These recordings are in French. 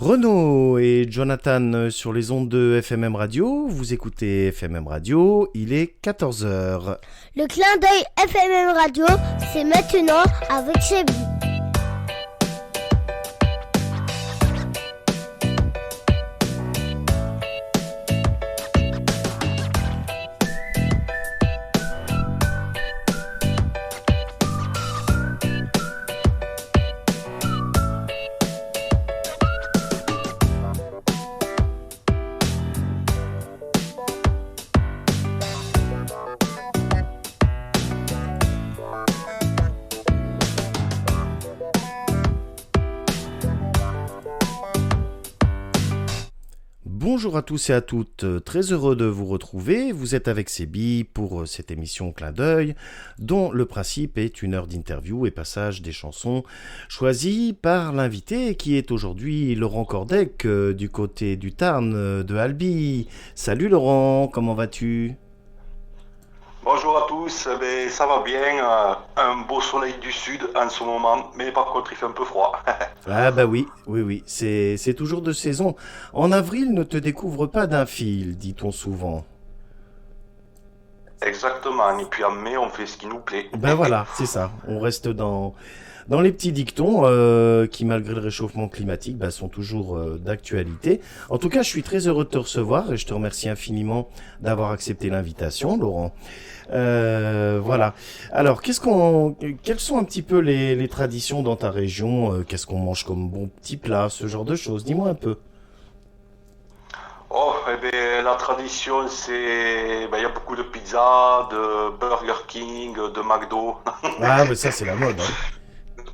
Renaud et Jonathan sur les ondes de FMM Radio. Vous écoutez FMM Radio, il est 14 heures. Le clin d'œil FMM Radio, c'est maintenant avec Chebi. Bonjour à tous et à toutes, très heureux de vous retrouver. Vous êtes avec Sébi pour cette émission Clin d'œil, dont le principe est une heure d'interview et passage des chansons choisies par l'invité qui est aujourd'hui Laurent Cordec du côté du Tarn de Albi. Salut Laurent, comment vas-tu ? Bonjour à tous, ça va bien, un beau soleil du sud en ce moment, mais par contre il fait un peu froid. Ah bah oui, c'est toujours de saison. En avril ne te découvre pas d'un fil, dit-on souvent. Exactement, et puis en mai on fait ce qui nous plaît. Ben voilà, c'est ça, on reste dans les petits dictons qui, malgré le réchauffement climatique, sont toujours d'actualité. En tout cas, je suis très heureux de te recevoir et je te remercie infiniment d'avoir accepté l'invitation, Laurent. Voilà. Alors, quelles sont un petit peu les traditions dans ta région ? Qu'est-ce qu'on mange comme bon petit plat, ce genre de choses ? Dis-moi un peu. Oh, la tradition c'est, il y a beaucoup de pizza, de Burger King, de McDo. Ah, mais ça, c'est la mode, hein.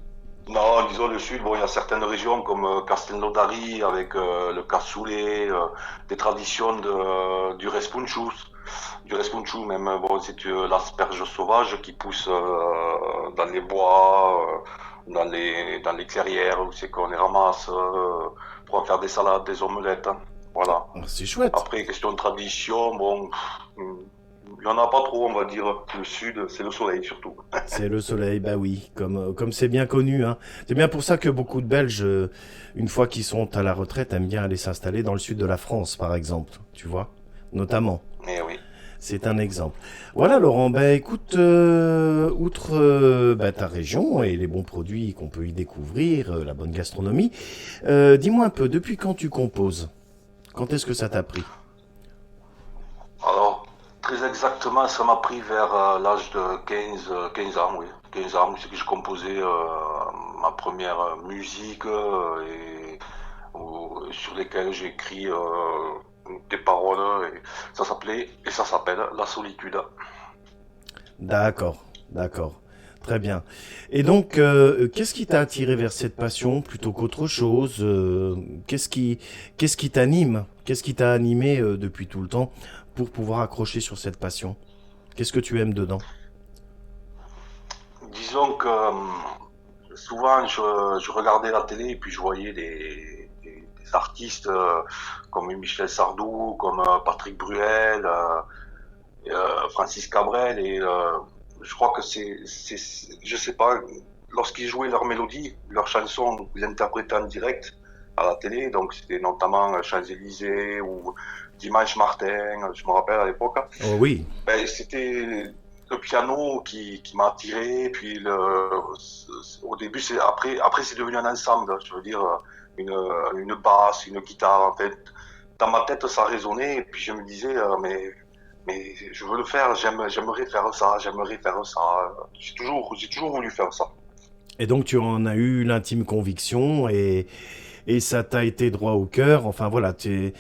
Non, disons le sud, il y a certaines régions comme Castellodari avec le cassoulet, des traditions du respunchus. Du respunchu même, c'est l'asperge sauvage qui pousse dans les bois, dans les clairières, où c'est qu'on les ramasse pour en faire des salades, des omelettes, hein. Voilà. C'est chouette. Après, question de tradition, il n'y en a pas trop, on va dire. Le sud, c'est le soleil surtout. C'est le soleil, bah oui, comme c'est bien connu, hein. C'est bien pour ça que beaucoup de Belges, une fois qu'ils sont à la retraite, aiment bien aller s'installer dans le sud de la France, par exemple, tu vois, notamment. Eh oui. C'est un exemple. Voilà Laurent, écoute, outre ta région et les bons produits qu'on peut y découvrir, la bonne gastronomie, dis-moi un peu, depuis quand tu composes ? Quand est-ce que ça t'a pris ? Alors, très exactement, ça m'a pris vers l'âge de 15 ans, oui. 15 ans, c'est que je composais ma première musique sur lesquelles j'ai écrit des paroles. Et ça s'appelle La Solitude. D'accord. Très bien. Et donc, qu'est-ce qui t'a attiré vers cette passion plutôt qu'autre chose ? Qu'est-ce qui t'anime ? Qu'est-ce qui t'a animé depuis tout le temps pour pouvoir accrocher sur cette passion ? Qu'est-ce que tu aimes dedans ? Disons que souvent je regardais la télé et puis je voyais des artistes comme Michel Sardou, comme Patrick Bruel, Francis Cabrel et je crois que je sais pas, lorsqu'ils jouaient leurs mélodies, leurs chansons, ils interprétaient en direct à la télé, donc c'était notamment Champs-Élysées ou Dimanche Martin, je me rappelle à l'époque. Oh oui. C'était le piano qui m'a attiré, puis au début, après c'est devenu un ensemble, je veux dire, une basse, une guitare, en fait. Dans ma tête, ça résonnait, et puis je me disais, mais je veux le faire, j'aimerais faire ça. J'ai toujours voulu faire ça. Et donc tu en as eu l'intime conviction et ça t'a été droit au cœur. Enfin voilà, tu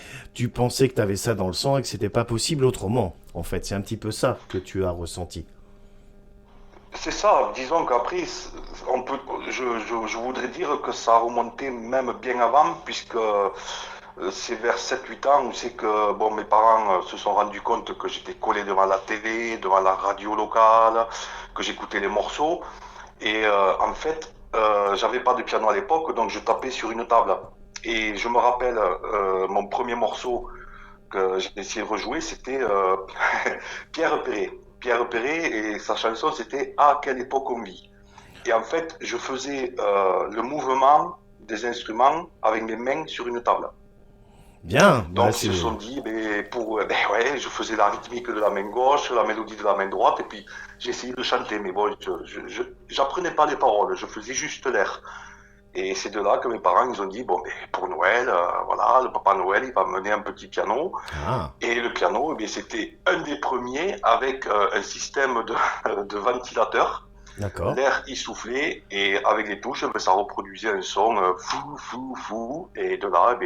pensais que tu avais ça dans le sang et que c'était pas possible autrement. En fait, c'est un petit peu ça que tu as ressenti. C'est ça, disons qu'après, je voudrais dire que ça a remonté même bien avant, puisque c'est vers 7-8 ans où c'est que mes parents se sont rendus compte que j'étais collé devant la télé, devant la radio locale, que j'écoutais les morceaux. Et en fait, j'avais pas de piano à l'époque, donc je tapais sur une table. Et je me rappelle, mon premier morceau que j'ai essayé de rejouer, c'était Pierre Perret. Pierre Perret et sa chanson, c'était « À quelle époque on vit ?» Et en fait, je faisais le mouvement des instruments avec mes mains sur une table. Bien. Donc, Bah, ils se sont dit, ouais, je faisais la rythmique de la main gauche, la mélodie de la main droite, et puis j'essayais de chanter. Mais bon, j'apprenais pas les paroles, je faisais juste l'air. Et c'est de là que mes parents, ils ont dit, bon, pour Noël, voilà, le Papa Noël, il va mener un petit piano. Ah, Et le piano, c'était un des premiers avec un système de ventilateur. d'accord. L'air, il soufflait, et avec les touches, ça reproduisait un son fou, fou, fou. Et de là,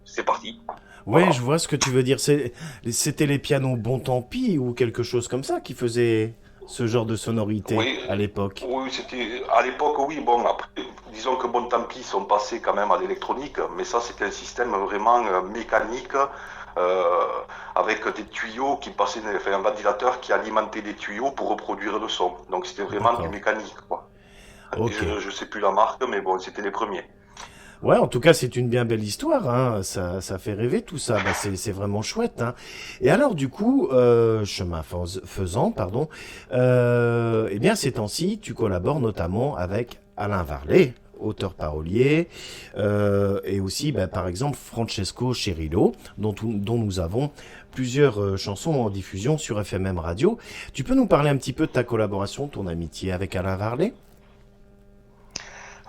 c'est parti. Ouais, Voilà. je vois ce que tu veux dire. C'était les pianos Bon Tant Pis ou quelque chose comme ça qui faisait ce genre de sonorité Oui, à l'époque. oui, c'était à l'époque, oui. Bon, après, disons que bon, tant pis, ils sont passés quand même à l'électronique, mais ça, c'était un système vraiment mécanique euh, avec des tuyaux qui passaient, enfin, un ventilateur qui alimentait des tuyaux pour reproduire le son. Donc, c'était vraiment du D'accord. mécanique, quoi. Ok. Je sais plus la marque, mais bon, c'était les premiers. Ouais, en tout cas, c'est une bien belle histoire, hein. Ça fait rêver tout ça. Bah, c'est vraiment chouette, hein. Et alors, du coup, faisant, pardon, eh bien, ces temps-ci, tu collabores notamment avec Alain Varlet, auteur parolier, et aussi, bah, par exemple, Francesco Cherillo, dont nous avons plusieurs chansons en diffusion sur FMM Radio. Tu peux nous parler un petit peu de ta collaboration, ton amitié avec Alain Varlet?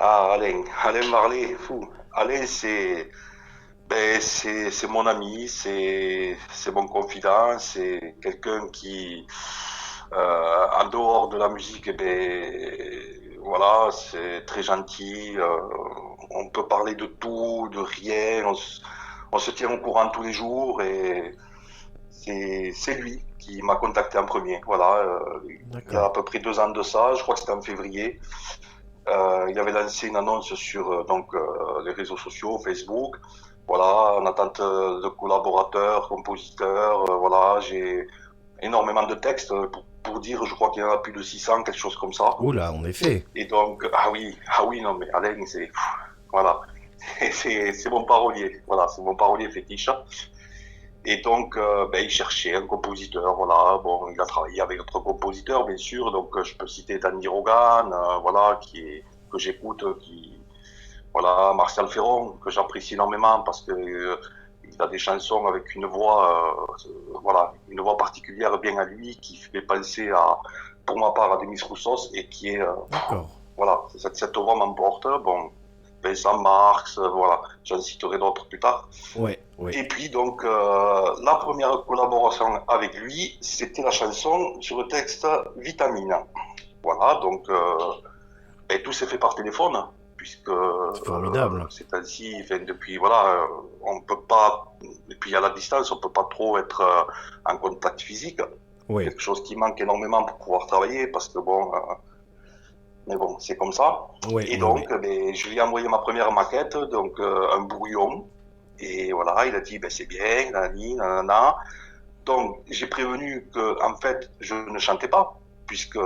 Ah, Alain Marley, fou. Alain, c'est mon ami, c'est mon confident, c'est quelqu'un qui, en dehors de la musique, voilà, c'est très gentil. On peut parler de tout, de rien. On se tient au courant tous les jours et c'est lui qui m'a contacté en premier. Voilà, il y a à D'accord. peu près 2 ans de ça, je crois que c'était en février. Il avait lancé une annonce sur les réseaux sociaux, Facebook. Voilà, en attente de collaborateurs, compositeurs. Voilà, j'ai énormément de textes pour dire, je crois qu'il y en a plus de 600, quelque chose comme ça. Oula, en effet. Et donc, ah oui, non, mais Alain, voilà, c'est mon parolier. Voilà, c'est mon parolier fétiche. Et donc, il cherchait un compositeur, voilà. Bon, il a travaillé avec d'autres compositeurs, bien sûr. Donc, je peux citer Danny Rogan, voilà, que j'écoute, voilà, Martial Ferron, que j'apprécie énormément parce que il a des chansons avec une voix, voilà, une voix particulière bien à lui, qui fait penser pour ma part, à Demis Roussos et qui est, D'accord. voilà, cette voix m'emporte. Bon, Vincent Marx, voilà, j'en citerai d'autres plus tard. Ouais, ouais. Et puis donc la première collaboration avec lui, c'était la chanson sur le texte Vitamine. Voilà, donc tout s'est fait par téléphone, puisque C'est formidable. c'est ainsi, enfin, depuis voilà, on peut pas, et puis à la distance, on peut pas trop être en contact physique. Ouais. Quelque chose qui manque énormément pour pouvoir travailler, parce que bon, mais bon, c'est comme ça. Ouais, Et ouais, donc, ouais. je lui ai envoyé ma première maquette, donc un brouillon. Et voilà, il a dit, c'est bien, nanani, nanana. Donc, j'ai prévenu que, en fait, je ne chantais pas, puisque,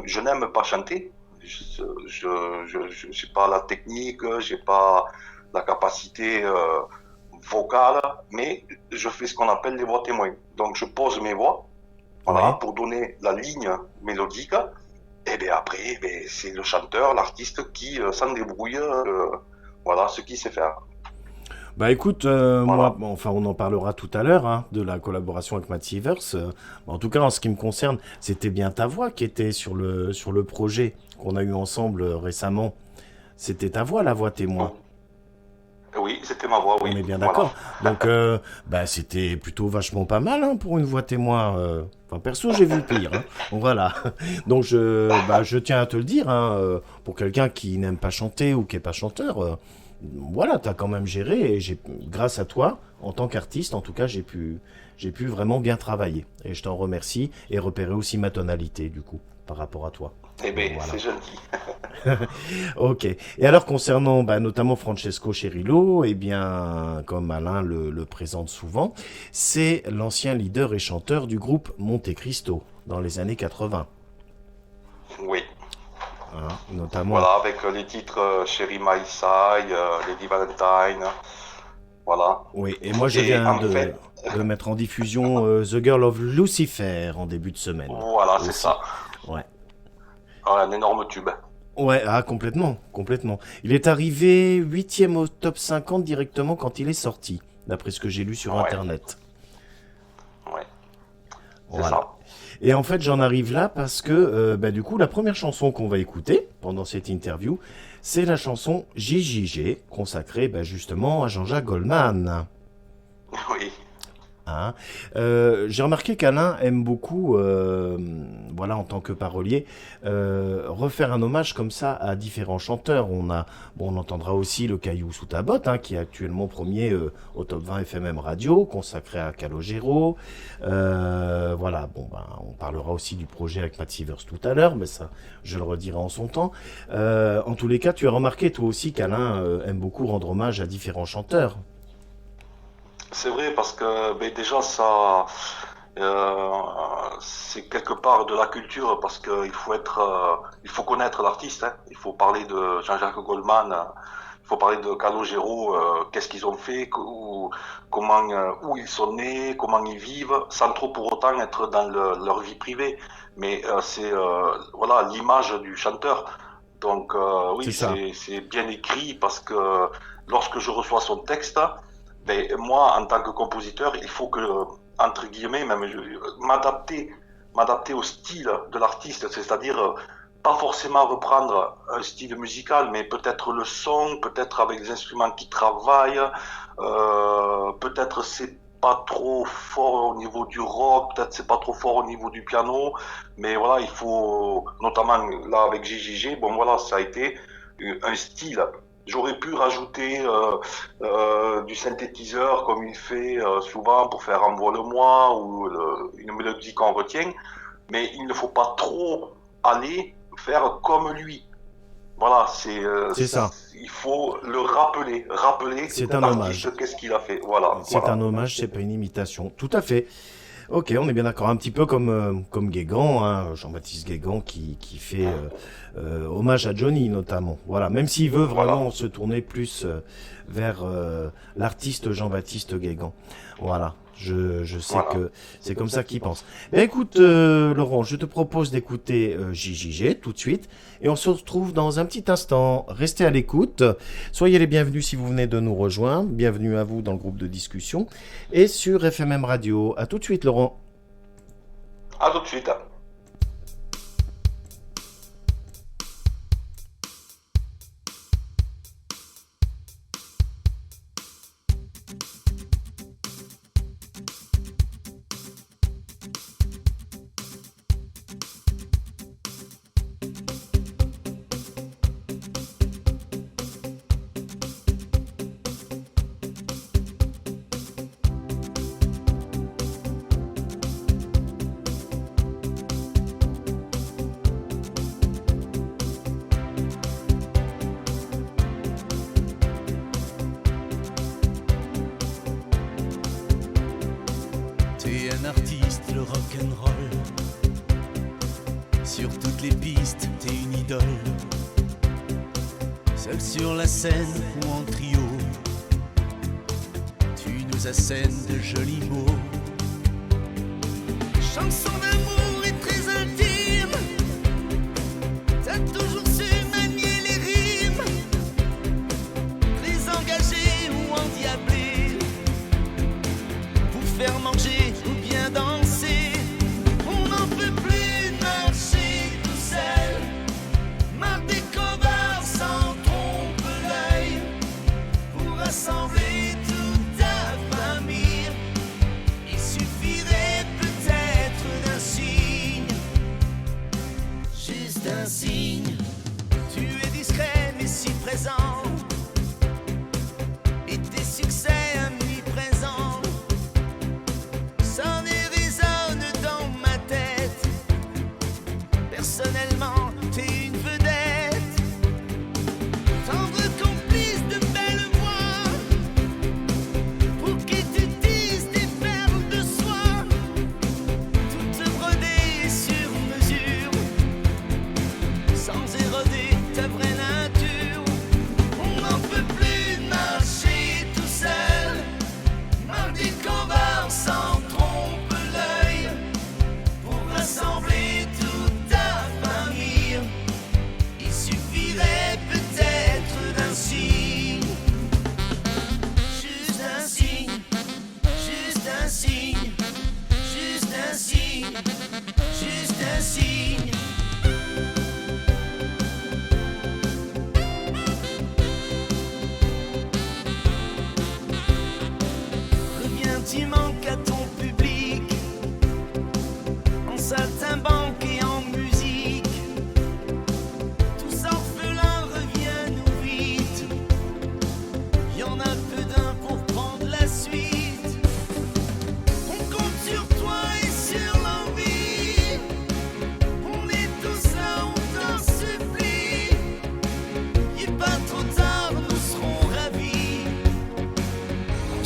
je n'aime pas chanter. Je j'ai pas la technique, j'ai pas la capacité vocale, mais je fais ce qu'on appelle les voix témoins. Donc, je pose mes voix, voilà, Ouais. pour donner la ligne mélodique. Et bien après, c'est le chanteur, l'artiste qui s'en débrouille, voilà, ce qu'il sait faire. Bah écoute, moi, Voilà. bon, enfin on en parlera tout à l'heure hein, de la collaboration avec Matt Sivers. En tout cas, en ce qui me concerne, c'était bien ta voix qui était sur le projet qu'on a eu ensemble récemment. C'était ta voix, la voix témoin. Oui, c'était ma voix, On oui. est bien Voilà. d'accord. Donc, bah c'était plutôt vachement pas mal hein, pour une voix témoin. Enfin, perso, j'ai vu pire. Hein. Bon, voilà. Donc, je tiens à te le dire, hein, pour quelqu'un qui n'aime pas chanter ou qui est pas chanteur, voilà, t'as quand même géré et grâce à toi, en tant qu'artiste, en tout cas, j'ai pu vraiment bien travailler. Et je t'en remercie et repérer aussi ma tonalité, du coup, par rapport à toi. Eh bien, Voilà. c'est gentil. Ok. Et alors concernant bah, notamment Francesco Cherillo, eh bien, comme Alain le présente souvent, c'est l'ancien leader et chanteur du groupe Monte Cristo dans les années 80. Oui. Hein, notamment. Voilà, avec les titres Sherry My Side, Lady Valentine. Voilà. Oui, et moi je Et viens en fait, de mettre en diffusion The Girl of Lucifer en début de semaine. voilà, c'est Aussi. ça. Ouais. Ah, un énorme tube. Ouais, complètement, complètement. Il est arrivé 8e au top 50 directement quand il est sorti, d'après ce que j'ai lu sur Ouais, Internet. ouais, c'est Voilà. ça. Et en fait, j'en arrive là parce que, du coup, la première chanson qu'on va écouter pendant cette interview, c'est la chanson JJG, consacrée justement à Jean-Jacques Goldman. Oui, Hein. J'ai remarqué qu'Alain aime beaucoup, en tant que parolier, refaire un hommage comme ça à différents chanteurs. On entendra aussi Le Caillou sous ta botte, hein, qui est actuellement premier au top 20 FMM Radio, consacré à Calogero. On parlera aussi du projet avec Matt Sivers tout à l'heure, mais ça, je le redirai en son temps. En tous les cas, tu as remarqué toi aussi qu'Alain aime beaucoup rendre hommage à différents chanteurs. c'est vrai parce que déjà ça, euh, c'est quelque part de la culture parce qu'il faut il faut connaître l'artiste. Hein. Il faut parler de Jean-Jacques Goldman, il faut parler de Calogero, qu'est-ce qu'ils ont fait, comment, où ils sont nés, comment ils vivent, sans trop pour autant être dans leur vie privée. Mais c'est voilà l'image du chanteur. Donc C'est oui, ça. c'est bien écrit parce que lorsque je reçois son texte, moi, en tant que compositeur, il faut que, entre guillemets, m'adapter au style de l'artiste, c'est-à-dire pas forcément reprendre un style musical, mais peut-être le son, peut-être avec les instruments qui travaillent, peut-être c'est pas trop fort au niveau du rock, peut-être c'est pas trop fort au niveau du piano, mais voilà, il faut, notamment là avec JJG, ça a été un style. J'aurais pu rajouter du synthétiseur comme il fait souvent pour faire Envole-moi ou une mélodie qu'on retient, mais il ne faut pas trop aller faire comme lui. Voilà, C'est ça. il faut le rappeler C'est un hommage. l'artiste, qu'est-ce qu'il a fait. Voilà, C'est voilà. un hommage, c'est pas une imitation. Tout à fait. Ok, on est bien d'accord. Un petit peu comme Guégan, hein, Jean-Baptiste Guégan qui fait hommage à Johnny notamment. Voilà, même s'il veut Voilà. vraiment se tourner plus vers l'artiste Jean-Baptiste Guégan. Voilà, je sais Voilà. que c'est comme ça qu'il pense. Ben écoute, Laurent, je te propose d'écouter JJG tout de suite et on se retrouve dans un petit instant. Restez à l'écoute. Soyez les bienvenus si vous venez de nous rejoindre. Bienvenue à vous dans le groupe de discussion et sur FMM Radio. À tout de suite, Laurent. À tout de suite. T'es un artiste, le rock'n'roll. Sur toutes les pistes, t'es une idole. Seul sur la scène ou en trio, tu nous assènes de jolis mots. Chanson d'amour et très intime, t'as toujours su manier les rimes, très engagé ou endiablé, pour faire manger ou bien danser. On n'en peut plus marcher tout seul, marre des covards sans trompe l'œil, pour rassembler toute ta famille. Il suffirait peut-être d'un signe,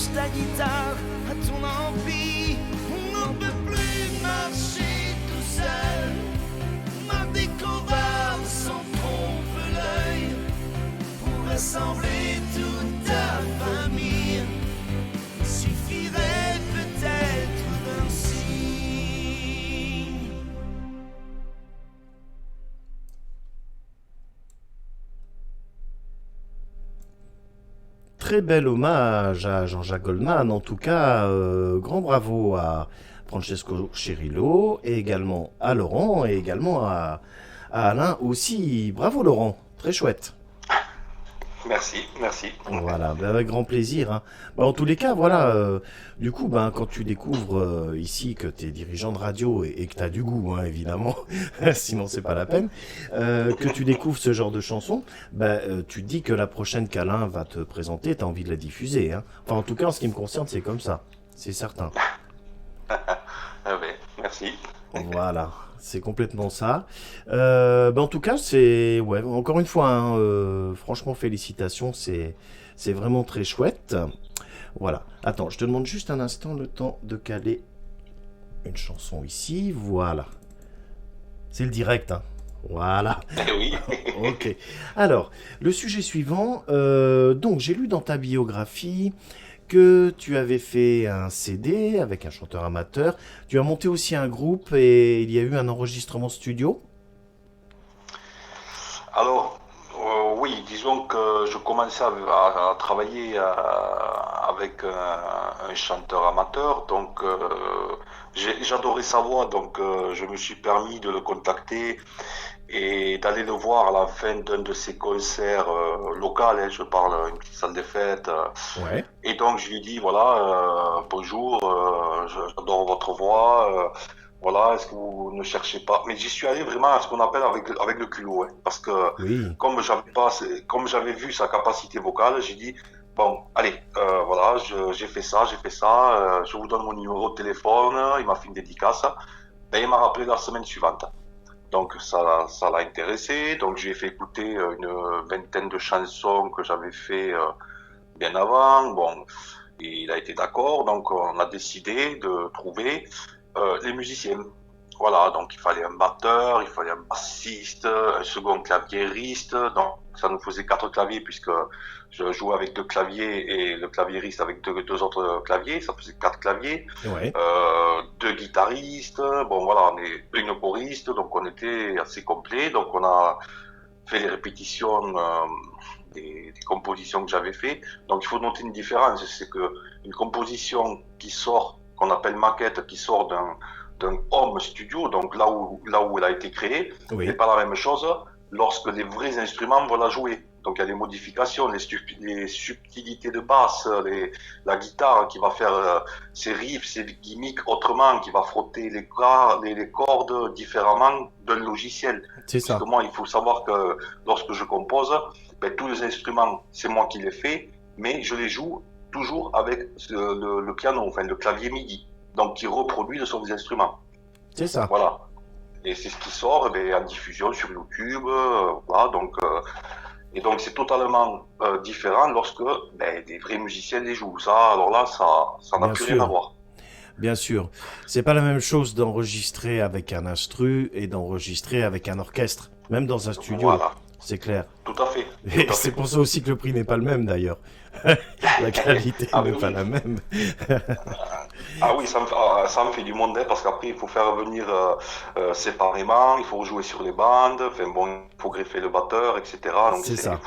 lâche ta guitare à ton envie. On ne peut plus marcher tout seul. Marre des covards s'en trompe l'œil pour rassembler toute ta famille. Suffirait peut-être d'un signe. Très bel hommage à Jean-Jacques Goldman. En tout cas, grand bravo à Francesco Cirillo et également à Laurent et également à Alain aussi. Bravo Laurent, très chouette. Merci. Voilà, ben avec grand plaisir. Hein. Ben, en tous les cas, voilà, du coup, ben, quand tu découvres ici que tu es dirigeant de radio et que tu as du goût, hein, évidemment, sinon c'est pas la peine, que tu découvres ce genre de chansons, ben, tu te dis que la prochaine qu'Alain va te présenter, tu as envie de la diffuser. Hein. Enfin, en tout cas, en ce qui me concerne, c'est comme ça, c'est certain. Oui, merci. Voilà, c'est complètement ça. En tout cas, c'est ouais, encore une fois, hein, franchement, félicitations, c'est vraiment très chouette. Voilà. Attends, je te demande juste un instant le temps de caler une chanson ici. Voilà. C'est le direct, hein. Voilà. Oui. Ok. Alors, le sujet suivant. Donc, j'ai lu dans ta biographie que tu avais fait un CD avec un chanteur amateur. Tu as monté aussi un groupe et il y a eu un enregistrement studio. Alors, oui, disons que je commençais à travailler avec un chanteur amateur, donc j'adorais sa voix, donc je me suis permis de le contacter et d'aller le voir à la fin d'un de ses concerts locaux, hein, je parle une petite salle des fêtes. Ouais. Et donc je lui dis, voilà, bonjour, j'adore votre voix. Voilà, est-ce que vous ne cherchez pas? Mais j'y suis allé vraiment à ce qu'on appelle avec le culot, hein, parce que Oui. comme j'avais vu sa capacité vocale, j'ai dit bon, allez, voilà, j'ai fait ça, je vous donne mon numéro de téléphone. Il m'a fait une dédicace, et il m'a rappelé la semaine suivante. Donc ça l'a intéressé, donc j'ai fait écouter une vingtaine de chansons que j'avais fait bien avant. Bon, et il a été d'accord, donc on a décidé de trouver les musiciens. Voilà, donc il fallait un batteur, il fallait un bassiste, un second claviériste. Donc ça nous faisait 4 claviers puisque je jouais avec 2 claviers et le claviériste avec deux autres claviers. Ça faisait 4 claviers. Ouais. 2 guitaristes. Bon voilà, on est une choriste, donc on était assez complet. Donc on a fait les répétitions des compositions que j'avais fait. Donc il faut noter une différence, c'est que une composition qui sort, qu'on appelle maquette, qui sort d'un home studio, donc là où elle a été créée, Oui. n'est pas la même chose lorsque les vrais instruments vont la jouer. Donc il y a des modifications, les subtilités de basse, la guitare qui va faire ses riffs, ses gimmicks autrement, qui va frotter les cordes différemment d'un logiciel. C'est ça. Parce que moi, il faut savoir que lorsque je compose, ben, tous les instruments, c'est moi qui les fais, mais je les joue toujours avec le piano, enfin le clavier MIDI, donc qui reproduit le son des instruments. C'est ça. Voilà. Et c'est ce qui sort en diffusion sur YouTube. Voilà, donc, et donc c'est totalement différent lorsque des vrais musiciens les jouent. Ça, alors là, ça n'a Bien plus sûr. rien à voir. Bien sûr. C'est pas la même chose d'enregistrer avec un instru et d'enregistrer avec un orchestre, même dans un studio. Voilà, C'est clair. tout à fait. Et Tout à c'est fait. pour ça aussi que le prix n'est pas le même d'ailleurs. La qualité Ah, n'est oui, pas oui. la même. Ah oui, ça me fait du monde, hein, parce qu'après, il faut faire venir séparément, il faut jouer sur les bandes, enfin bon, il faut greffer le batteur, etc. Donc C'est ça.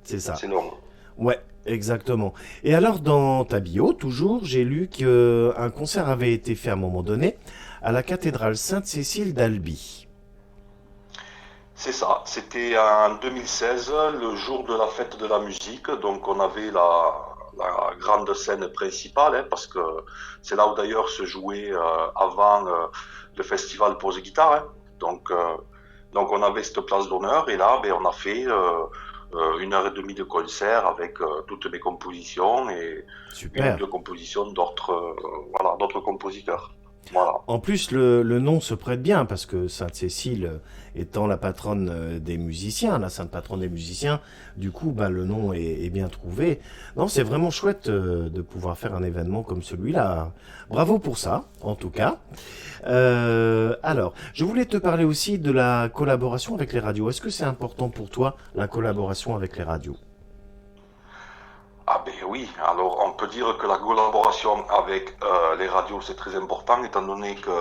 C'est ça. C'est long. Ouais, exactement. Et alors, dans ta bio, toujours, j'ai lu qu'un concert avait été fait à un moment donné à la cathédrale Sainte-Cécile d'Albi. C'est ça, c'était en 2016, le jour de la fête de la musique, donc on avait la grande scène principale, hein, parce que c'est là où d'ailleurs se jouait avant le festival Pose Guitare, hein. Donc on avait cette place d'honneur, et là on a fait 1h30 de concert avec toutes mes compositions et une ou Super. deux compositions d'autres compositeurs. Voilà. En plus, le nom se prête bien parce que Sainte-Cécile étant la patronne des musiciens, la sainte patronne des musiciens, du coup, bah, le nom est bien trouvé. Non, c'est vraiment chouette de pouvoir faire un événement comme celui-là. Bravo pour ça, en tout cas. Alors, je voulais te parler aussi de la collaboration avec les radios. Est-ce que c'est important pour toi, la collaboration avec les radios? Ah ben oui, alors on peut dire que la collaboration avec les radios c'est très important étant donné que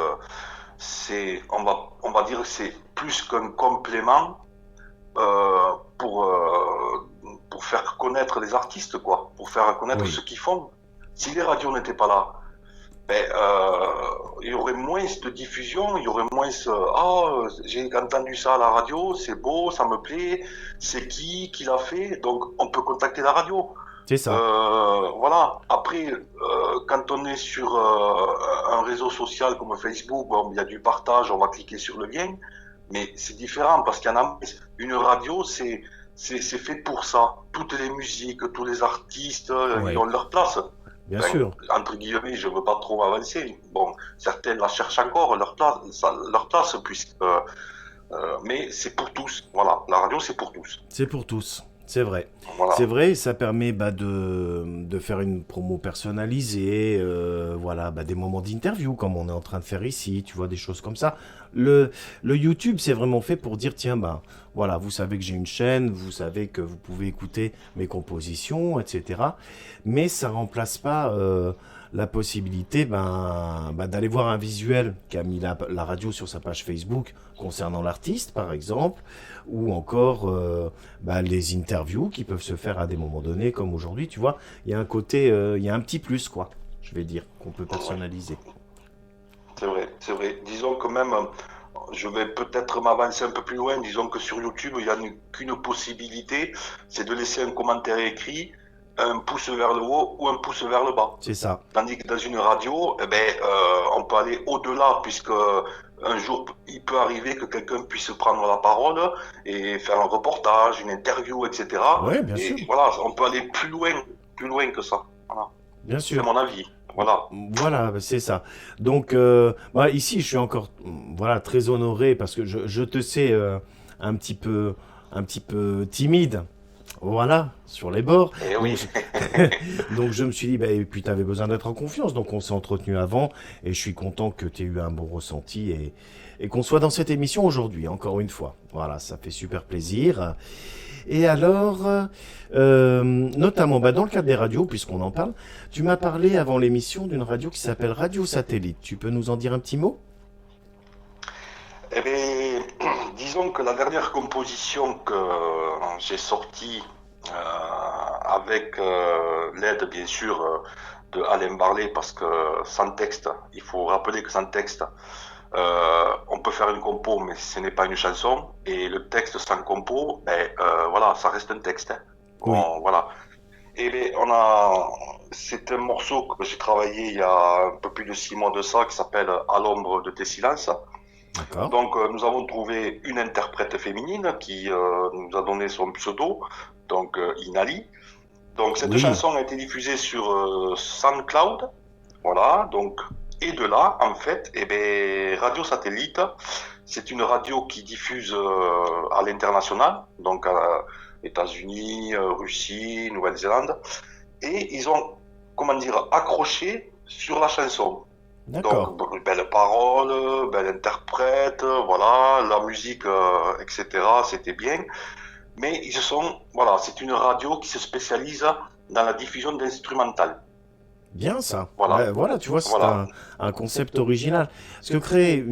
on va dire que c'est plus qu'un complément euh, pour, euh, pour faire connaître les artistes quoi, pour faire connaître Oui, ce qu'ils font. Si les radios n'étaient pas là, ben, il y aurait moins de diffusion, il y aurait moins j'ai entendu ça à la radio, c'est beau, ça me plaît, c'est qui l'a fait, donc on peut contacter la radio. c'est ça. Voilà. Après, quand on est sur un réseau social comme Facebook, bon, il y a du partage, on va cliquer sur le lien, mais c'est différent parce qu'il y en a une radio, c'est fait pour ça. Toutes les musiques, tous les artistes, ils Oui, ont leur place. bien Enfin, sûr. entre guillemets, je veux pas trop avancer. Bon, certaines la cherchent encore leur place puisque, mais c'est pour tous. Voilà, la radio c'est pour tous. C'est pour tous. C'est vrai. Voilà. C'est vrai, ça permet bah, de faire une promo personnalisée, voilà, bah, des moments d'interview comme on est en train de faire ici, tu vois, des choses comme ça. Le YouTube, c'est vraiment fait pour dire, tiens, bah, voilà, vous savez que j'ai une chaîne, vous savez que vous pouvez écouter mes compositions, etc. Mais ça remplace pas la possibilité d'aller voir un visuel qu'a mis la radio sur sa page Facebook concernant l'artiste, par exemple, ou encore les interviews qui peuvent se faire à des moments donnés, comme aujourd'hui, tu vois. Il y a un côté, il y a un petit plus, quoi, je vais dire, qu'on peut personnaliser. C'est vrai, c'est vrai. Disons que même, je vais peut-être m'avancer un peu plus loin. Disons que sur YouTube, il n'y a qu'une possibilité, c'est de laisser un commentaire écrit, un pouce vers le haut ou un pouce vers le bas. C'est ça. Tandis que dans une radio, on peut aller au-delà, puisque un jour, il peut arriver que quelqu'un puisse prendre la parole et faire un reportage, une interview, etc. Ouais, bien sûr, Et voilà, on peut aller plus loin que ça. Voilà. bien C'est sûr. mon avis. Voilà. Voilà, c'est ça. Donc, ici, je suis encore, voilà, très honoré parce que je te sais un petit peu, timide. Voilà, sur les bords. Et Donc, oui. donc je me suis dit, bah, et puis tu avais besoin d'être en confiance. Donc on s'est entretenu avant et je suis content que tu aies eu un bon ressenti et qu'on soit dans cette émission aujourd'hui, encore une fois. Voilà, ça fait super plaisir. Et alors, notamment dans le cadre des radios, puisqu'on en parle, tu m'as parlé avant l'émission d'une radio qui s'appelle Radio Satellite. Tu peux nous en dire un petit mot? Eh bien, disons que la dernière composition que j'ai sortie avec l'aide bien sûr de Alain Barlet, parce que sans texte, il faut rappeler que sans texte, on peut faire une compo, mais ce n'est pas une chanson, et le texte sans compo, voilà, ça reste un texte. Hein. Oui, Voilà. Et bien, c'est un morceau que j'ai travaillé il y a un peu plus de 6 mois de ça, qui s'appelle À l'ombre de tes silences. d'accord. Donc, nous avons trouvé une interprète féminine qui nous a donné son pseudo, donc Inali. Donc, cette Oui, chanson a été diffusée sur SoundCloud, voilà. Donc, et de là, en fait, Radio Satellite, c'est une radio qui diffuse à l'international, donc États-Unis, Russie, Nouvelle-Zélande, et ils ont, comment dire, accroché sur la chanson. d'accord. Donc, belle parole, belle interprète, voilà, la musique, etc., c'était bien. Mais voilà, c'est une radio qui se spécialise dans la diffusion d'instrumental. Bien ça. Voilà, Ouais, voilà, tu vois, c'est voilà. un concept original. Parce que créer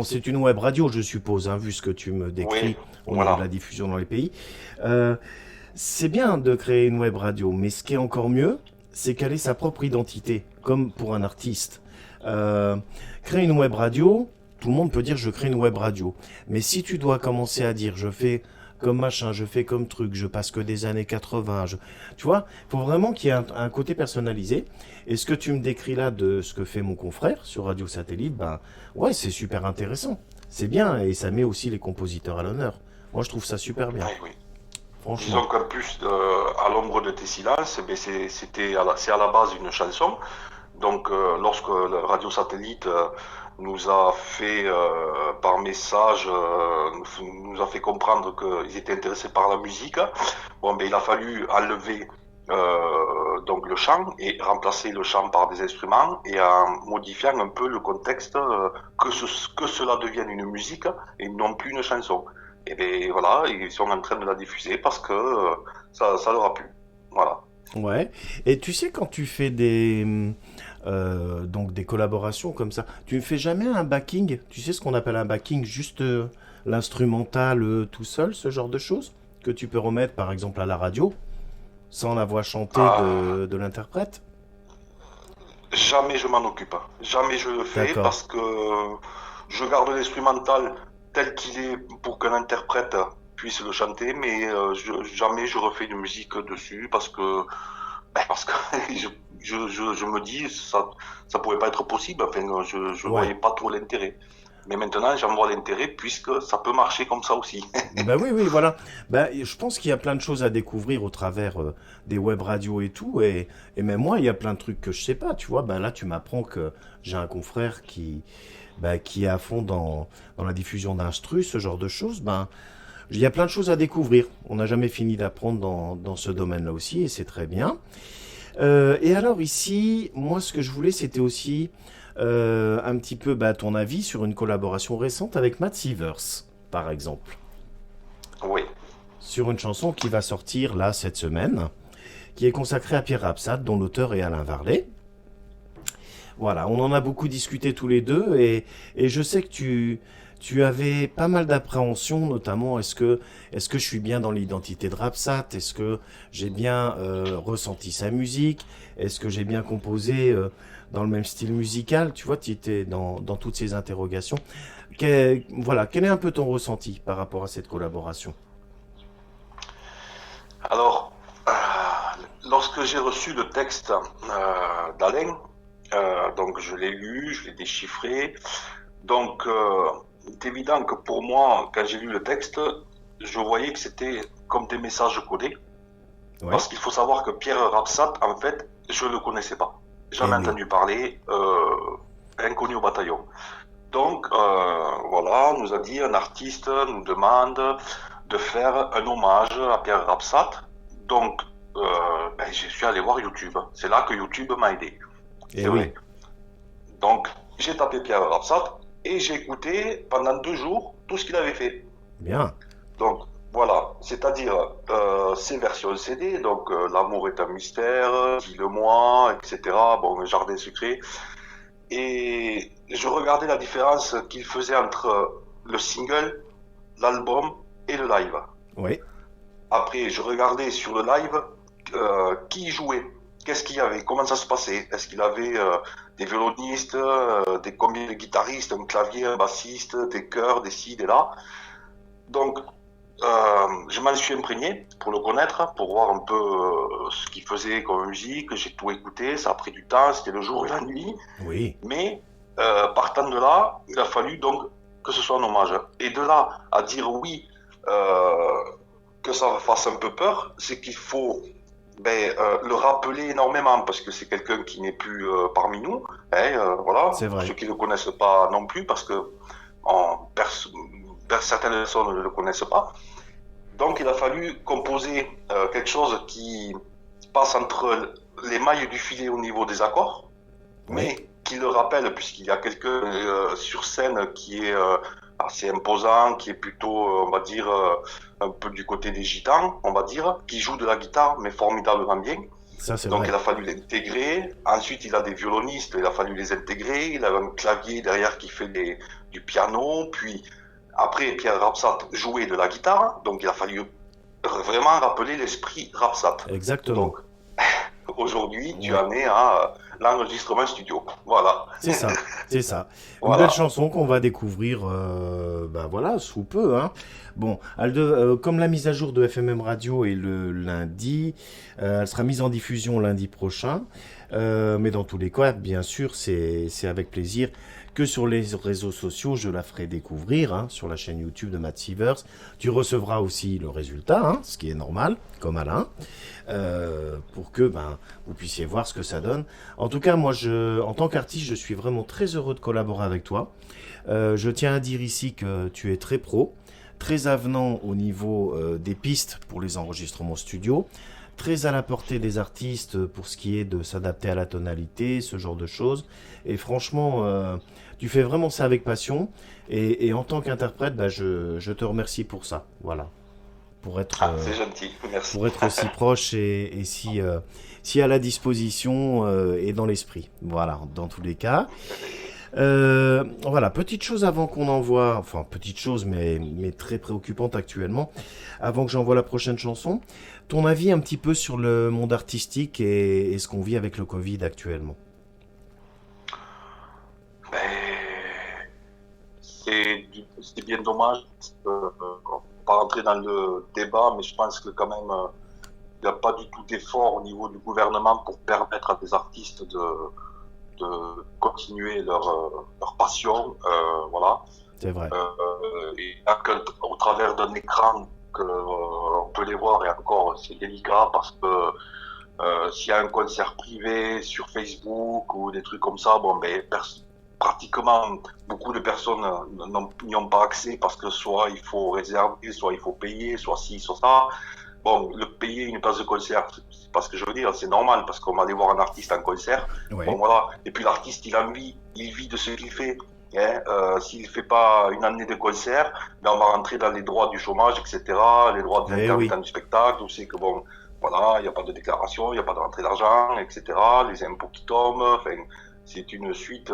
c'est une web radio, je suppose, hein, vu ce que tu me Oui, décris au niveau de voilà. la diffusion dans les pays. Euh, c'est bien de créer une web radio, mais ce qui est encore mieux, c'est qu'elle ait sa propre identité, comme pour un artiste. Euh, créer une web radio, tout le monde peut dire je crée une web radio. Mais si tu dois commencer à dire je fais comme machin, je fais comme truc, je passe que des années 80, tu vois, il faut vraiment qu'il y ait un côté personnalisé. Et ce que tu me décris là de ce que fait mon confrère sur Radio Satellite, ouais, c'est super intéressant. C'est bien et ça met aussi les compositeurs à l'honneur. Moi, je trouve ça super bien, Oui, oui. franchement. Disons qu'en plus, à l'ombre de tes silences, c'est à la base une chanson. Donc, lorsque le Radio Satellite nous a fait, par message, nous a fait comprendre qu'ils étaient intéressés par la musique, bon, ben, il a fallu enlever donc le chant et remplacer le chant par des instruments et en modifiant un peu le contexte, que cela devienne une musique et non plus une chanson. Et bien voilà, ils sont en train de la diffuser parce que ça leur a plu. Voilà. Ouais. Et tu sais, quand tu fais donc des collaborations comme ça, tu ne fais jamais un backing? Tu sais ce qu'on appelle un backing, juste l'instrumental tout seul, ce genre de choses, que tu peux remettre par exemple à la radio, sans la voix chantée Ah, de l'interprète? jamais je m'en occupe. Jamais je le fais D'accord. parce que je garde l'instrumental tel qu'il est pour qu'un interprète puisse le chanter, mais jamais je refais de musique dessus parce que je me dis ça pouvait pas être possible. Enfin, je Ouais. voyais pas trop l'intérêt. Mais maintenant, j'en vois l'intérêt puisque ça peut marcher comme ça aussi. Bah oui, oui, voilà. Bah, je pense qu'il y a plein de choses à découvrir au travers des web radios et tout. Et même moi, il y a plein de trucs que je sais pas. Tu vois, ben là, tu m'apprends que j'ai un confrère qui est à fond dans la diffusion d'instru, ce genre de choses. Ben, il y a plein de choses à découvrir. On n'a jamais fini d'apprendre dans ce domaine-là aussi, et c'est très bien. Et alors ici, moi, ce que je voulais, c'était aussi un petit peu ton avis sur une collaboration récente avec Matt Sivers, par exemple, Oui. sur une chanson qui va sortir là cette semaine, qui est consacrée à Pierre Rapsat, dont l'auteur est Alain Varlet. Voilà, on en a beaucoup discuté tous les deux et je sais que tu avais pas mal d'appréhension, notamment est-ce que je suis bien dans l'identité de Rapsat? Est-ce que j'ai bien ressenti sa musique? Est-ce que j'ai bien composé dans le même style musical? Tu vois, tu étais dans toutes ces interrogations. Voilà, quel est un peu ton ressenti par rapport à cette collaboration? Alors, lorsque j'ai reçu le texte d'Alain, donc je l'ai lu, je l'ai déchiffré. Donc, c'est évident que pour moi, quand j'ai lu le texte, je voyais que c'était comme des messages codés. Ouais, Parce qu'il faut savoir que Pierre Rapsat, en fait, je ne le connaissais pas. J'en eh ai oui, entendu parler, inconnu au bataillon. Donc, voilà, on nous a dit, un artiste nous demande de faire un hommage à Pierre Rapsat. Donc, ben, je suis allé voir YouTube. C'est là que YouTube m'a aidé. eh C'est oui, vrai. Donc, j'ai tapé Pierre Rapsat et j'ai écouté pendant 2 jours tout ce qu'il avait fait. bien. Donc, voilà, c'est-à-dire ces versions CD, donc L'amour est un mystère, Dis-le-moi, etc. Bon, le Jardin secret. Et je regardais la différence qu'il faisait entre le single, l'album et le live. Oui, Après, je regardais sur le live qui jouait, qu'est-ce qu'il y avait, comment ça se passait. Est-ce qu'il avait des violonistes, combien de guitaristes, un clavier, un bassiste, des chœurs, des ci, des là. Donc, je m'en suis imprégné pour le connaître, pour voir un peu ce qu'il faisait comme musique. J'ai tout écouté, ça a pris du temps, c'était le jour et la nuit. oui, Mais partant de là, il a fallu donc que ce soit un hommage. Et de là à dire oui, que ça fasse un peu peur, c'est qu'il faut le rappeler énormément parce que c'est quelqu'un qui n'est plus parmi nous. Hein, voilà, c'est ceux vrai. qui ne le connaissent pas non plus parce que certaines personnes ne le connaissent pas. Donc il a fallu composer quelque chose qui passe entre les mailles du filet au niveau des accords, Oui, mais qui le rappelle, puisqu'il y a quelqu'un sur scène qui est assez imposant, qui est plutôt, on va dire, un peu du côté des gitans, on va dire, qui joue de la guitare, mais formidablement bien. ça c'est Donc vrai. il a fallu l'intégrer. Ensuite, il a des violonistes, il a fallu les intégrer. Il a un clavier derrière qui fait du piano. Puis après, Pierre Rapsat jouait de la guitare, donc il a fallu vraiment rappeler l'esprit Rapsat. Exactement. Donc aujourd'hui, tu Ouais. en es à l'enregistrement studio. Voilà, C'est ça, c'est ça. Une belle voilà. chanson qu'on va découvrir, voilà, sous peu, hein. Bon, comme la mise à jour de FMM Radio est le lundi, elle sera mise en diffusion lundi prochain. Mais dans tous les cas, bien sûr, c'est avec plaisir que sur les réseaux sociaux, je la ferai découvrir, hein, sur la chaîne YouTube de Matt Sievers. Tu recevras aussi le résultat, hein, ce qui est normal, comme Alain, pour que vous puissiez voir ce que ça donne. En tout cas, moi, en tant qu'artiste, je suis vraiment très heureux de collaborer avec toi. Je tiens à dire ici que tu es très pro, très avenant au niveau des pistes pour les enregistrements studio, très à la portée des artistes pour ce qui est de s'adapter à la tonalité, ce genre de choses. Et franchement, tu fais vraiment ça avec passion. Et en tant qu'interprète, je te remercie pour ça. Voilà. Pour être, c'est gentil, merci. Pour être aussi proche et si à la disposition et dans l'esprit. Voilà, dans tous les cas. Voilà, petite chose avant qu'on envoie, enfin petite chose mais très préoccupante actuellement, avant que j'envoie la prochaine chanson, ton avis un petit peu sur le monde artistique et ce qu'on vit avec le Covid actuellement. C'est bien dommage, on ne va pas rentrer dans le débat, mais je pense que quand même, il n'y a pas du tout d'effort au niveau du gouvernement pour permettre à des artistes de continuer leur passion, voilà. C'est vrai. Et au travers d'un écran on peut les voir, et encore c'est délicat parce que s'il y a un concert privé sur Facebook ou des trucs comme ça, pratiquement beaucoup de personnes n'y ont pas accès parce que soit il faut réserver, soit il faut payer, soit ci, soit ça. Bon, le payer une place de concert, c'est pas ce que je veux dire, c'est normal parce qu'on va aller voir un artiste en concert. Ouais. Bon, voilà. Et puis l'artiste, il vit de ce qu'il fait. Hein. S'il fait pas une année de concert, on va rentrer dans les droits du chômage, etc., les droits de l'intermittent du spectacle. On sait que bon, voilà, il n'y a pas de déclaration, il n'y a pas de rentrée d'argent, etc., les impôts qui tombent. Enfin, c'est une suite,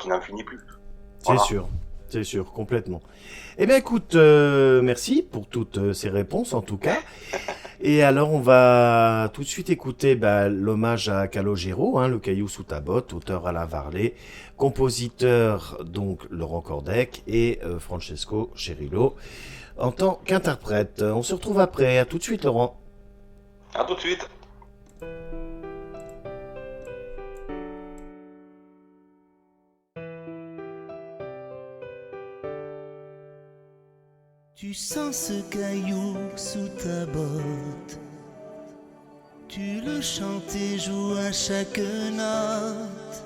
qui n'en finit plus. Voilà. C'est sûr, complètement. Eh bien, écoute, merci pour toutes ces réponses, en tout cas. Et alors, on va tout de suite écouter l'hommage à Calogero, hein, Le Caillou sous ta botte, auteur Alain Varlet, compositeur, donc, Laurent Cordec et Francesco Cherillo, en tant qu'interprète. On se retrouve après. À tout de suite, Laurent. À tout de suite. Tu sens ce caillou sous ta botte, tu le chantes et joues à chaque note.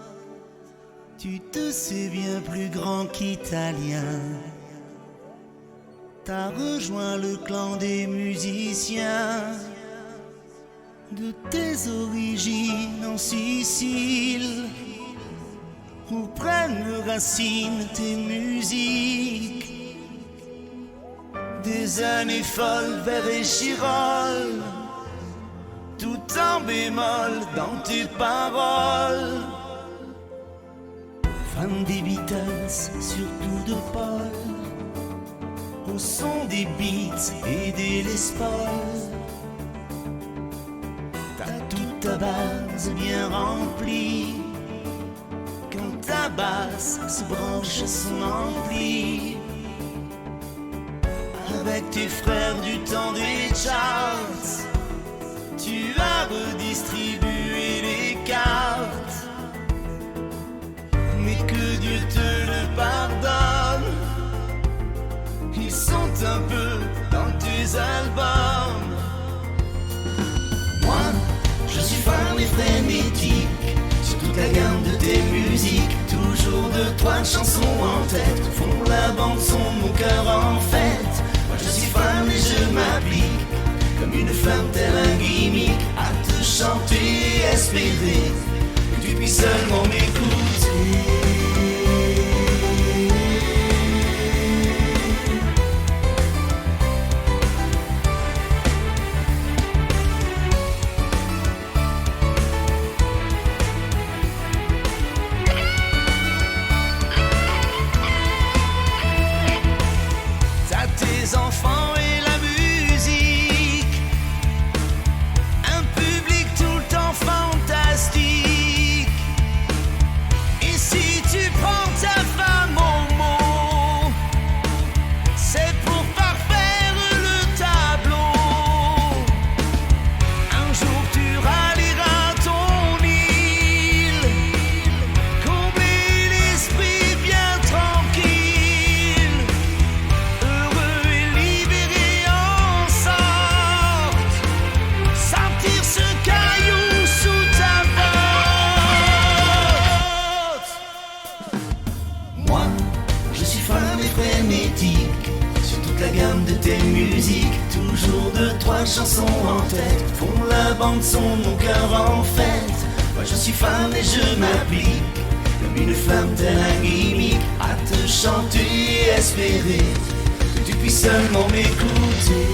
Tu te sais bien plus grand qu'Italien, t'as rejoint le clan des musiciens. De tes origines en Sicile, où prennent racine tes musiques. Des années folles vers Échirol, tout en bémol dans tes paroles. Fan des Beatles, surtout de Paul, au son des Beats et des Les Paul. T'as toute ta base bien remplie, quand ta basse se branche son ampli. Avec tes frères du temps des charts, tu as redistribué les cartes. Mais que Dieu te le pardonne, ils sont un peu dans tes albums. Moi, je suis fan et frénétique sur toute la gamme de tes musiques. Toujours 2-3 chansons en tête font la bande son de mon cœur en fête. Moi je suis fan et je m'applique comme une femme telle un gimmick à te chanter et espérer que tu puisses seulement m'écouter. Enfants et la musique, un public tout le temps fantastique. chansons en tête font la bande son de mon cœur en fête. Moi je suis fan et je m'applique comme une flamme telle un gimmick à te chanter et espérer que tu puisses seulement m'écouter.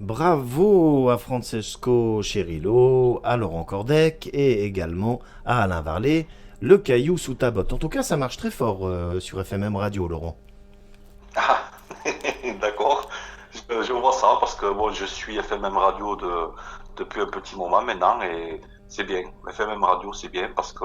Bravo à Francesco Cherillo, à Laurent Cordec et également à Alain Varlet, Le Caillou sous ta botte. En tout cas, ça marche très fort sur FMM Radio, Laurent. Ah, d'accord. Je vois ça parce que bon, je suis FMM Radio depuis un petit moment maintenant et c'est bien. FMM Radio, c'est bien parce que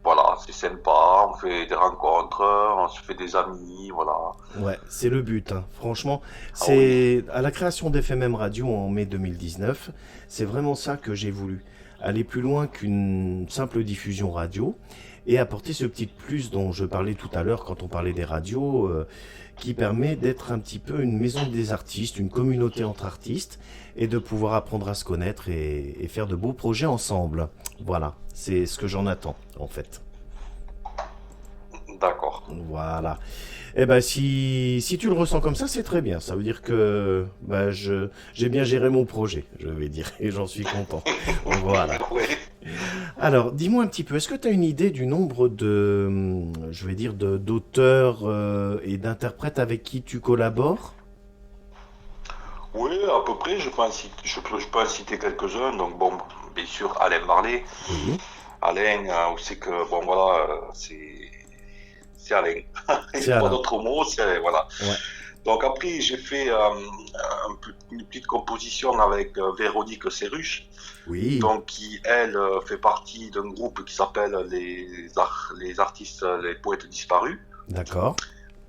voilà, c'est sympa, on fait des rencontres, on se fait des amis, voilà. Ouais, c'est le but, hein. Franchement, Ah oui. c'est à la création d'FMM Radio en mai 2019, c'est vraiment ça que j'ai voulu. Aller plus loin qu'une simple diffusion radio et apporter ce petit plus dont je parlais tout à l'heure quand on parlait des radios, qui permet d'être un petit peu une maison des artistes, une communauté entre artistes et de pouvoir apprendre à se connaître et faire de beaux projets ensemble. Voilà, c'est ce que j'en attends en fait. D'accord. Voilà. Eh ben si tu le ressens comme ça, c'est très bien. Ça veut dire que j'ai bien géré mon projet, je vais dire, et j'en suis content. Voilà. Oui. Alors, dis-moi un petit peu, est-ce que tu as une idée du nombre je vais dire, d'auteurs et d'interprètes avec qui tu collabores? Oui, à peu près, je peux en citer quelques-uns. Donc bon, bien sûr, Alain Varlet. Oui, Alain, où c'est que, bon voilà, c'est Alain. Il c'est n'y a pas Alain. d'autre mot, c'est Alain, voilà. Ouais, Donc après, j'ai fait une petite composition avec Véronique Serruche, oui, donc qui, elle, fait partie d'un groupe qui s'appelle les artistes, les poètes disparus. d'accord.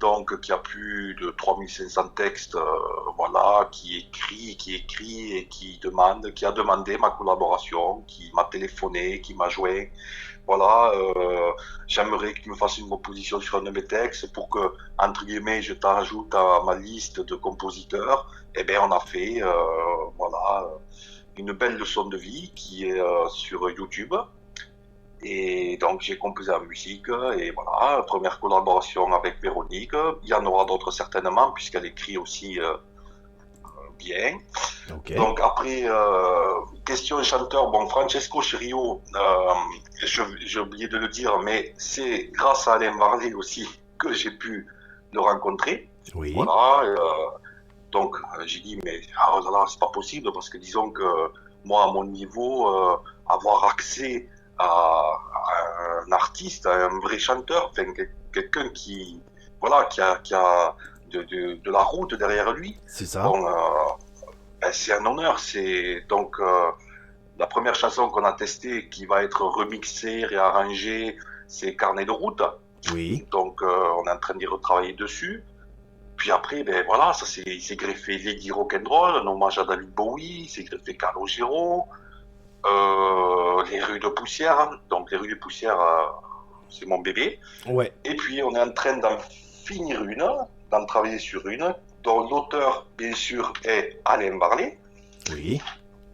Donc qui a plus de 3500 textes, voilà, qui écrit et qui a demandé ma collaboration, qui m'a téléphoné, qui m'a joint. Voilà, j'aimerais que tu me fasses une composition sur un de mes textes pour que, entre guillemets, je t'ajoute à ma liste de compositeurs. Eh bien, on a fait, voilà, une belle leçon de vie qui est sur YouTube. Et donc j'ai composé la musique et voilà, première collaboration avec Véronique. Il y en aura d'autres certainement puisqu'elle écrit aussi bien. Ok. Donc après, question chanteur, bon Francesco Cherillo, j'ai oublié de le dire, mais c'est grâce à Alain Varlet aussi que j'ai pu le rencontrer. Oui, Voilà, donc j'ai dit mais ah, là, là, c'est pas possible parce que disons que moi à mon niveau, avoir accès à un artiste, à un vrai chanteur, enfin, quelqu'un qui, voilà, qui a de la route derrière lui. c'est ça. Bon, ben, c'est un honneur. C'est donc la première chanson qu'on a testée, qui va être remixée, réarrangée, c'est Carnet de route. Oui, Donc on est en train d'y retravailler dessus. Puis après, ben voilà, il s'est greffé Lady Rock'n'Roll, un hommage à David Bowie, il s'est greffé Calogero. Les rues de poussière, donc les rues de poussière, c'est mon bébé. ouais, Et puis on est en train d'en finir une, d'en travailler sur une, dont l'auteur, bien sûr, est Alain Varlet. oui,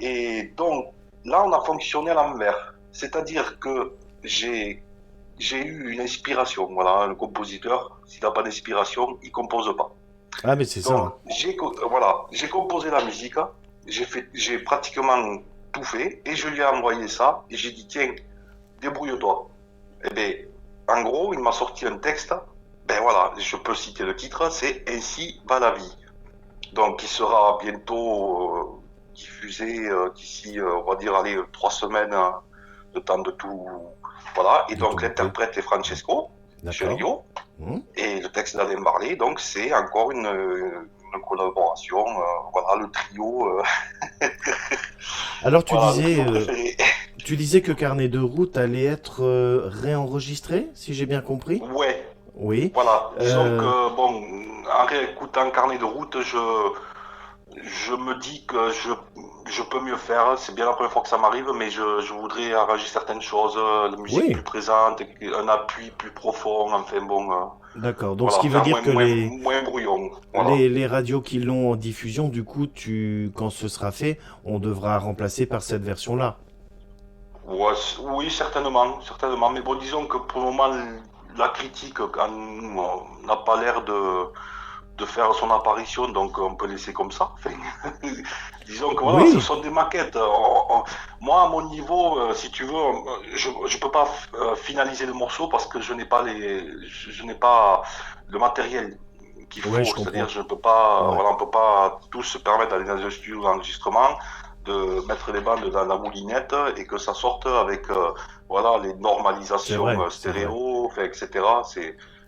Et donc là, on a fonctionné à l'envers. C'est-à-dire que j'ai eu une inspiration. Voilà, le compositeur, s'il n'a pas d'inspiration, il compose pas. ah mais c'est ça. Donc voilà, j'ai composé la musique, j'ai pratiquement tout fait et je lui ai envoyé ça et j'ai dit tiens, débrouille-toi. Et bien, en gros, il m'a sorti un texte. Ben voilà, je peux citer le titre, c'est Ainsi va la vie. Donc, il sera bientôt diffusé d'ici, on va dire, allez, 3 semaines, le temps de tout. Voilà. Et De donc, tout l'interprète est Francesco D'accord. Cherillo. Hum, Et le texte d'Alain Varlet, donc, c'est encore une collaboration. Voilà, le trio. Alors tu Voilà, le disais, trio préféré. Tu disais que Carnet de route allait être réenregistré, si j'ai bien compris? Ouais, Oui. voilà. Disons Euh, que, bon, en réécoutant Carnet de route, je me dis que je peux mieux faire. C'est bien la première fois que ça m'arrive, mais je voudrais arranger certaines choses, la musique oui, plus présente, un appui plus profond, enfin bon, d'accord. Donc, ce voilà, qui veut faire dire que moins brouillon. Voilà. les radios qui l'ont en diffusion, du coup, quand ce sera fait, on devra remplacer par cette version-là. Ouais, oui, certainement, certainement. Mais bon, disons que pour le moment, la critique n'a pas l'air de faire son apparition, donc on peut laisser comme ça. Enfin, disons que voilà, ce Oui, sont des maquettes. Moi, à mon niveau, si tu veux, je peux pas finaliser le morceau parce que je n'ai pas le matériel qu'il ouais, faut. je C'est-à-dire, comprends. je ne peux pas, Ouais, voilà, on peut pas tous se permettre d'aller dans un studio d'enregistrement, de mettre les bandes dans la moulinette et que ça sorte avec, voilà, les c'est normalisations vrai, c'est vrai. stéréo, enfin, etc.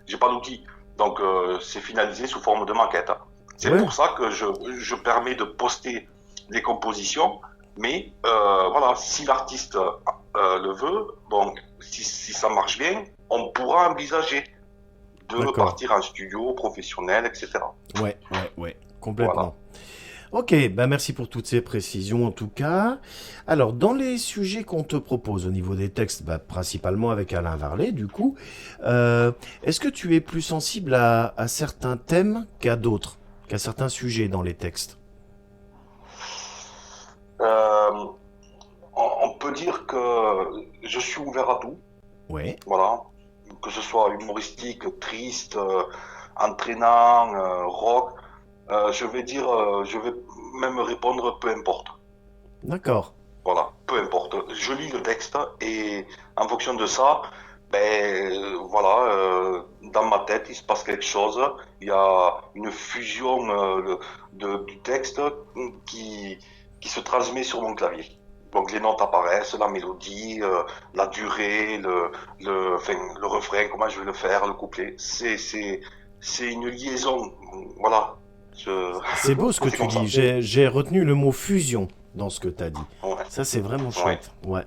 J'ai pas d'outils. Donc, c'est finalisé sous forme de maquette. C'est Ouais, pour ça que je permets de poster les compositions, mais voilà, si l'artiste le veut, bon, si ça marche bien, on pourra envisager de d'accord. partir en studio professionnel, etc. Ouais, Voilà. complètement. Ok, bah merci pour toutes ces précisions en tout cas. Alors, dans les sujets qu'on te propose au niveau des textes, bah, principalement avec Alain Varlet, du coup, est-ce que tu es plus sensible à certains thèmes qu'à d'autres, qu'à certains sujets dans les textes? Euh, on peut dire que je suis ouvert à tout, Ouais, voilà, que ce soit humoristique, triste, entraînant, rock. Je vais même répondre peu importe. d'accord. Voilà, peu importe. Je lis le texte et en fonction de ça, ben voilà, dans ma tête il se passe quelque chose. Il y a une fusion du texte qui qui se transmet sur mon clavier. Donc les notes apparaissent, la mélodie, la durée, enfin, le refrain, comment je vais le faire, le couplet. C'est une liaison. Voilà. C'est beau ce que C'est tu comme ça. dis. J'ai retenu le mot fusion dans ce que tu as dit. Ouais. Ça, c'est vraiment Ouais. chouette. Ouais.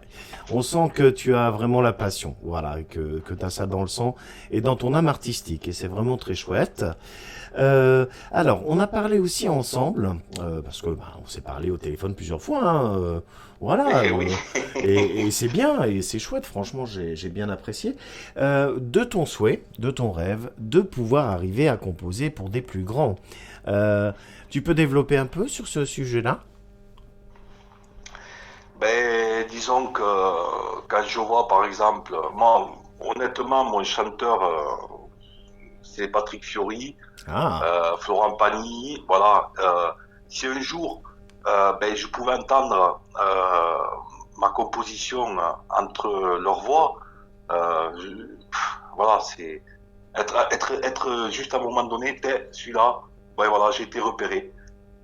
On sent que tu as vraiment la passion. Voilà, que tu as ça dans le sang et dans ton âme artistique. Et c'est vraiment très chouette. Alors, on a parlé aussi ensemble, parce que bah, on s'est parlé au téléphone plusieurs fois. Hein, voilà. Et oui. Et c'est bien, et c'est chouette, franchement, j'ai bien apprécié. De ton souhait, de ton rêve, de pouvoir arriver à composer pour des plus grands. Tu peux développer un peu sur ce sujet-là? Ben, disons que quand je vois, par exemple, moi, honnêtement, mon chanteur, c'est Patrick Fiori, Ah, Florent Pagny, voilà. Si un jour, ben, je pouvais entendre ma composition entre leurs voix, voilà, c'est être juste à un moment donné, celui-là, ouais, voilà, j'ai été repéré.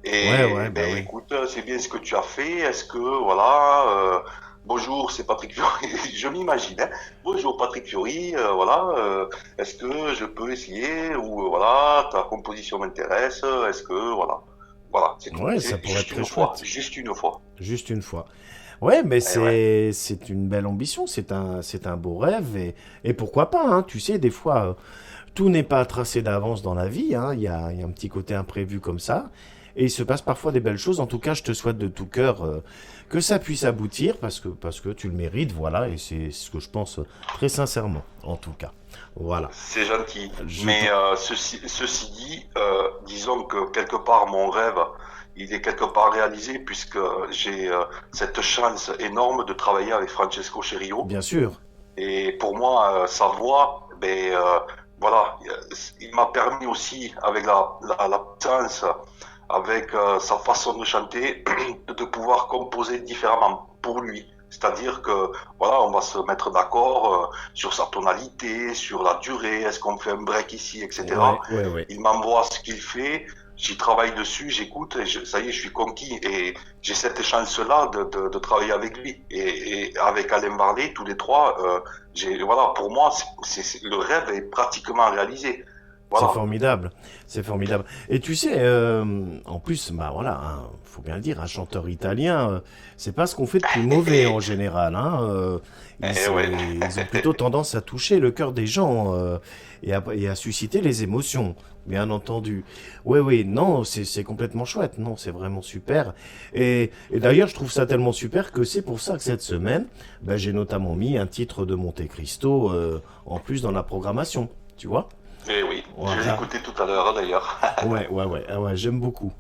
ouais, Et bah ben oui. écoute, c'est bien ce que tu as fait. Est-ce que voilà, bonjour, c'est Patrick Fiori. Je m'imagine. Hein. Bonjour Patrick Fiori. Voilà. Est-ce que je peux essayer ou voilà, ta composition m'intéresse. Est-ce que voilà, voilà, c'est tout. Ouais, ça C'est pourrait être juste très une fois, chouette. juste une fois. Juste une fois. Ouais, mais Et ouais. c'est une belle ambition, c'est un beau rêve, et pourquoi pas, hein, tu sais, des fois, tout n'est pas tracé d'avance dans la vie, hein, il y a un petit côté imprévu comme ça, et il se passe parfois des belles choses. En tout cas, je te souhaite de tout cœur que ça puisse aboutir, parce que tu le mérites, voilà, et c'est ce que je pense très sincèrement, en tout cas. Voilà. C'est gentil. Je Mais t'en- ceci dit, disons que quelque part mon rêve, il est quelque part réalisé puisque j'ai cette chance énorme de travailler avec Francesco Cerio. Bien sûr. Et pour moi, sa voix, ben, voilà, il m'a permis aussi, avec la présence, avec sa façon de chanter, de pouvoir composer différemment pour lui. C'est-à-dire que, voilà, on va se mettre d'accord sur sa tonalité, sur la durée, est-ce qu'on fait un break ici, etc. Ouais. Il m'envoie ce qu'il fait, j'y travaille dessus, j'écoute, et ça y est, je suis conquis. Et j'ai cette chance-là de travailler avec lui. Et avec Alain Varlet, tous les trois, voilà, pour moi, le rêve est pratiquement réalisé. Voilà. C'est formidable, c'est formidable. Et tu sais, en plus, bah voilà, hein, faut bien le dire, un chanteur italien, c'est pas ce qu'on fait de plus mauvais en général. Hein, Ouais. ils ont plutôt tendance à toucher le cœur des gens et à susciter les émotions, bien entendu. Oui, oui, non, c'est complètement chouette, non, c'est vraiment super. Et d'ailleurs, je trouve ça tellement super que c'est pour ça que cette semaine, bah, j'ai notamment mis un titre de Monte Cristo en plus dans la programmation, tu vois. Et oui, je l'ai Voilà. écouté tout à l'heure d'ailleurs. Ouais, ah ouais, j'aime beaucoup,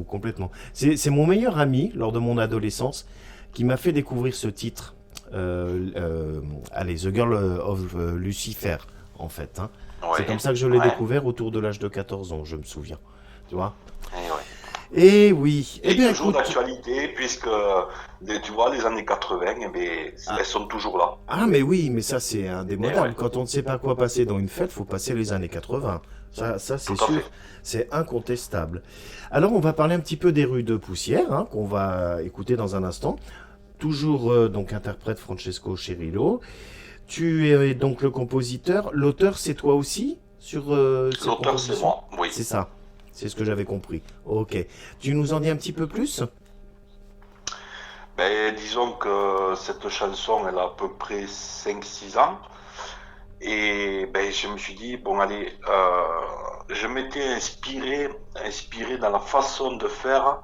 complètement. C'est mon meilleur ami, lors de mon adolescence, qui m'a fait découvrir ce titre. Allez, The Girl of Lucifer, en fait. Hein. C'est Ouais. comme ça que je l'ai Ouais. découvert autour de l'âge de 14 ans, je me souviens. Tu vois? Et ouais. Et oui, eh Et bien toujours écoute, d'actualité, puisque tu vois, les années 80, eh bien, Ah. elles sont toujours là. ah mais oui, mais ça c'est indémodable. ouais. Quand on ne sait pas quoi passer dans une fête, faut passer les années 80. Ça c'est Tout à sûr, fait. c'est incontestable. Alors on va parler un petit peu des rues de poussière, hein, qu'on va écouter dans un instant. Toujours donc interprète Francesco Cirillo. Tu es donc le compositeur. L'auteur c'est toi aussi sur cette L'auteur, c'est composition? moi, oui. C'est ça. C'est ce que j'avais compris. Ok. Tu nous en dis un petit peu plus? Ben, disons que cette chanson, elle a à peu près 5-6 ans. Et ben, je me suis dit, bon, allez, je m'étais inspiré dans la façon de faire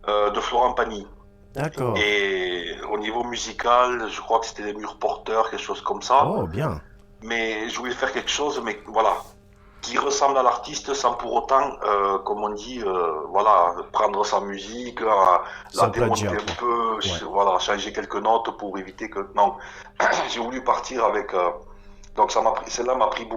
de Florent Pagny. D'accord. Et au niveau musical, je crois que c'était les murs porteurs, quelque chose comme ça. Oh bien. Mais je voulais faire quelque chose, mais voilà, qui ressemble à l'artiste sans pour autant, comme on dit, voilà, prendre sa musique, la Sans démonter plagiat, un peu, Ouais. voilà, changer quelques notes pour éviter que. Non, j'ai voulu partir avec. Donc celle-là m'a pris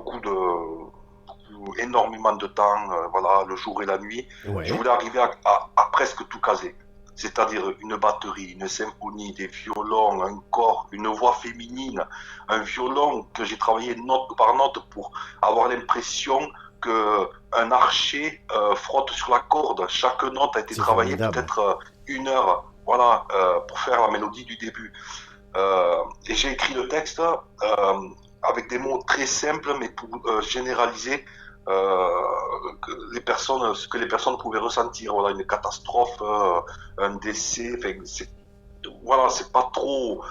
énormément de temps, voilà, le jour et la nuit. Ouais. Je voulais arriver à presque tout caser. C'est-à-dire une batterie, une symphonie, des violons, un corps, une voix féminine, un violon que j'ai travaillé note par note pour avoir l'impression que un archer frotte sur la corde. Chaque note a été C'est travaillée formidable. peut-être 1 heure, voilà, pour faire la mélodie du début. Et j'ai écrit le texte avec des mots très simples, mais pour généraliser ce que les personnes pouvaient ressentir. Voilà, une catastrophe, un décès. Enfin, voilà, c'est pas trop.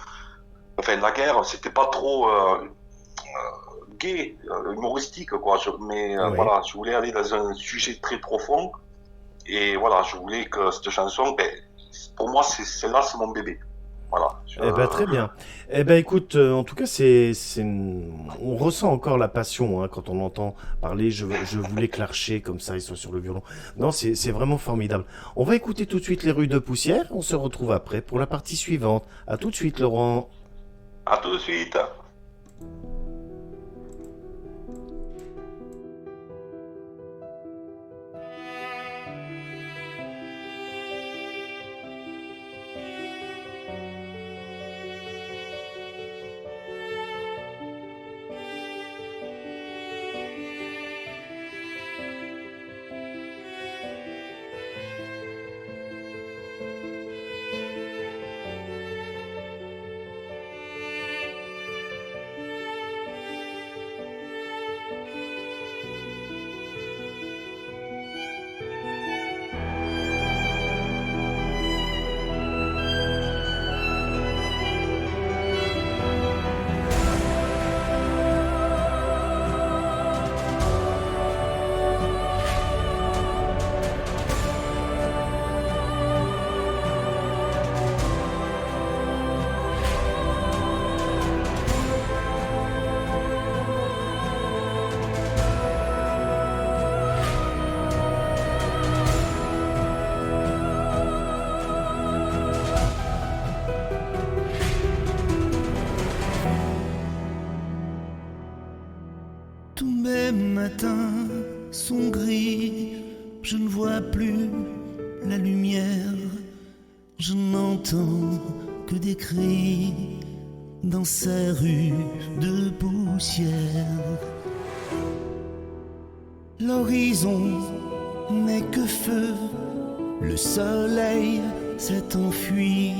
Enfin, la guerre, c'était pas trop gai, humoristique, quoi. Mais Ouais. voilà, je voulais aller dans un sujet très profond. Et voilà, je voulais que cette chanson, ben, pour moi, celle-là, c'est mon bébé. Voilà. Eh ben, très bien. Eh ben, écoute, en tout cas, on ressent encore la passion hein, quand on entend parler. Je voulais clasher comme ça, ils sont sur le violon. Non, c'est vraiment formidable. On va écouter tout de suite les rues de poussière. On se retrouve après pour la partie suivante. À tout de suite, Laurent. À tout de suite. Tous mes matins sont gris, je ne vois plus la lumière, je n'entends que des cris dans ces rues de poussière. L'horizon n'est que feu, le soleil s'est enfui,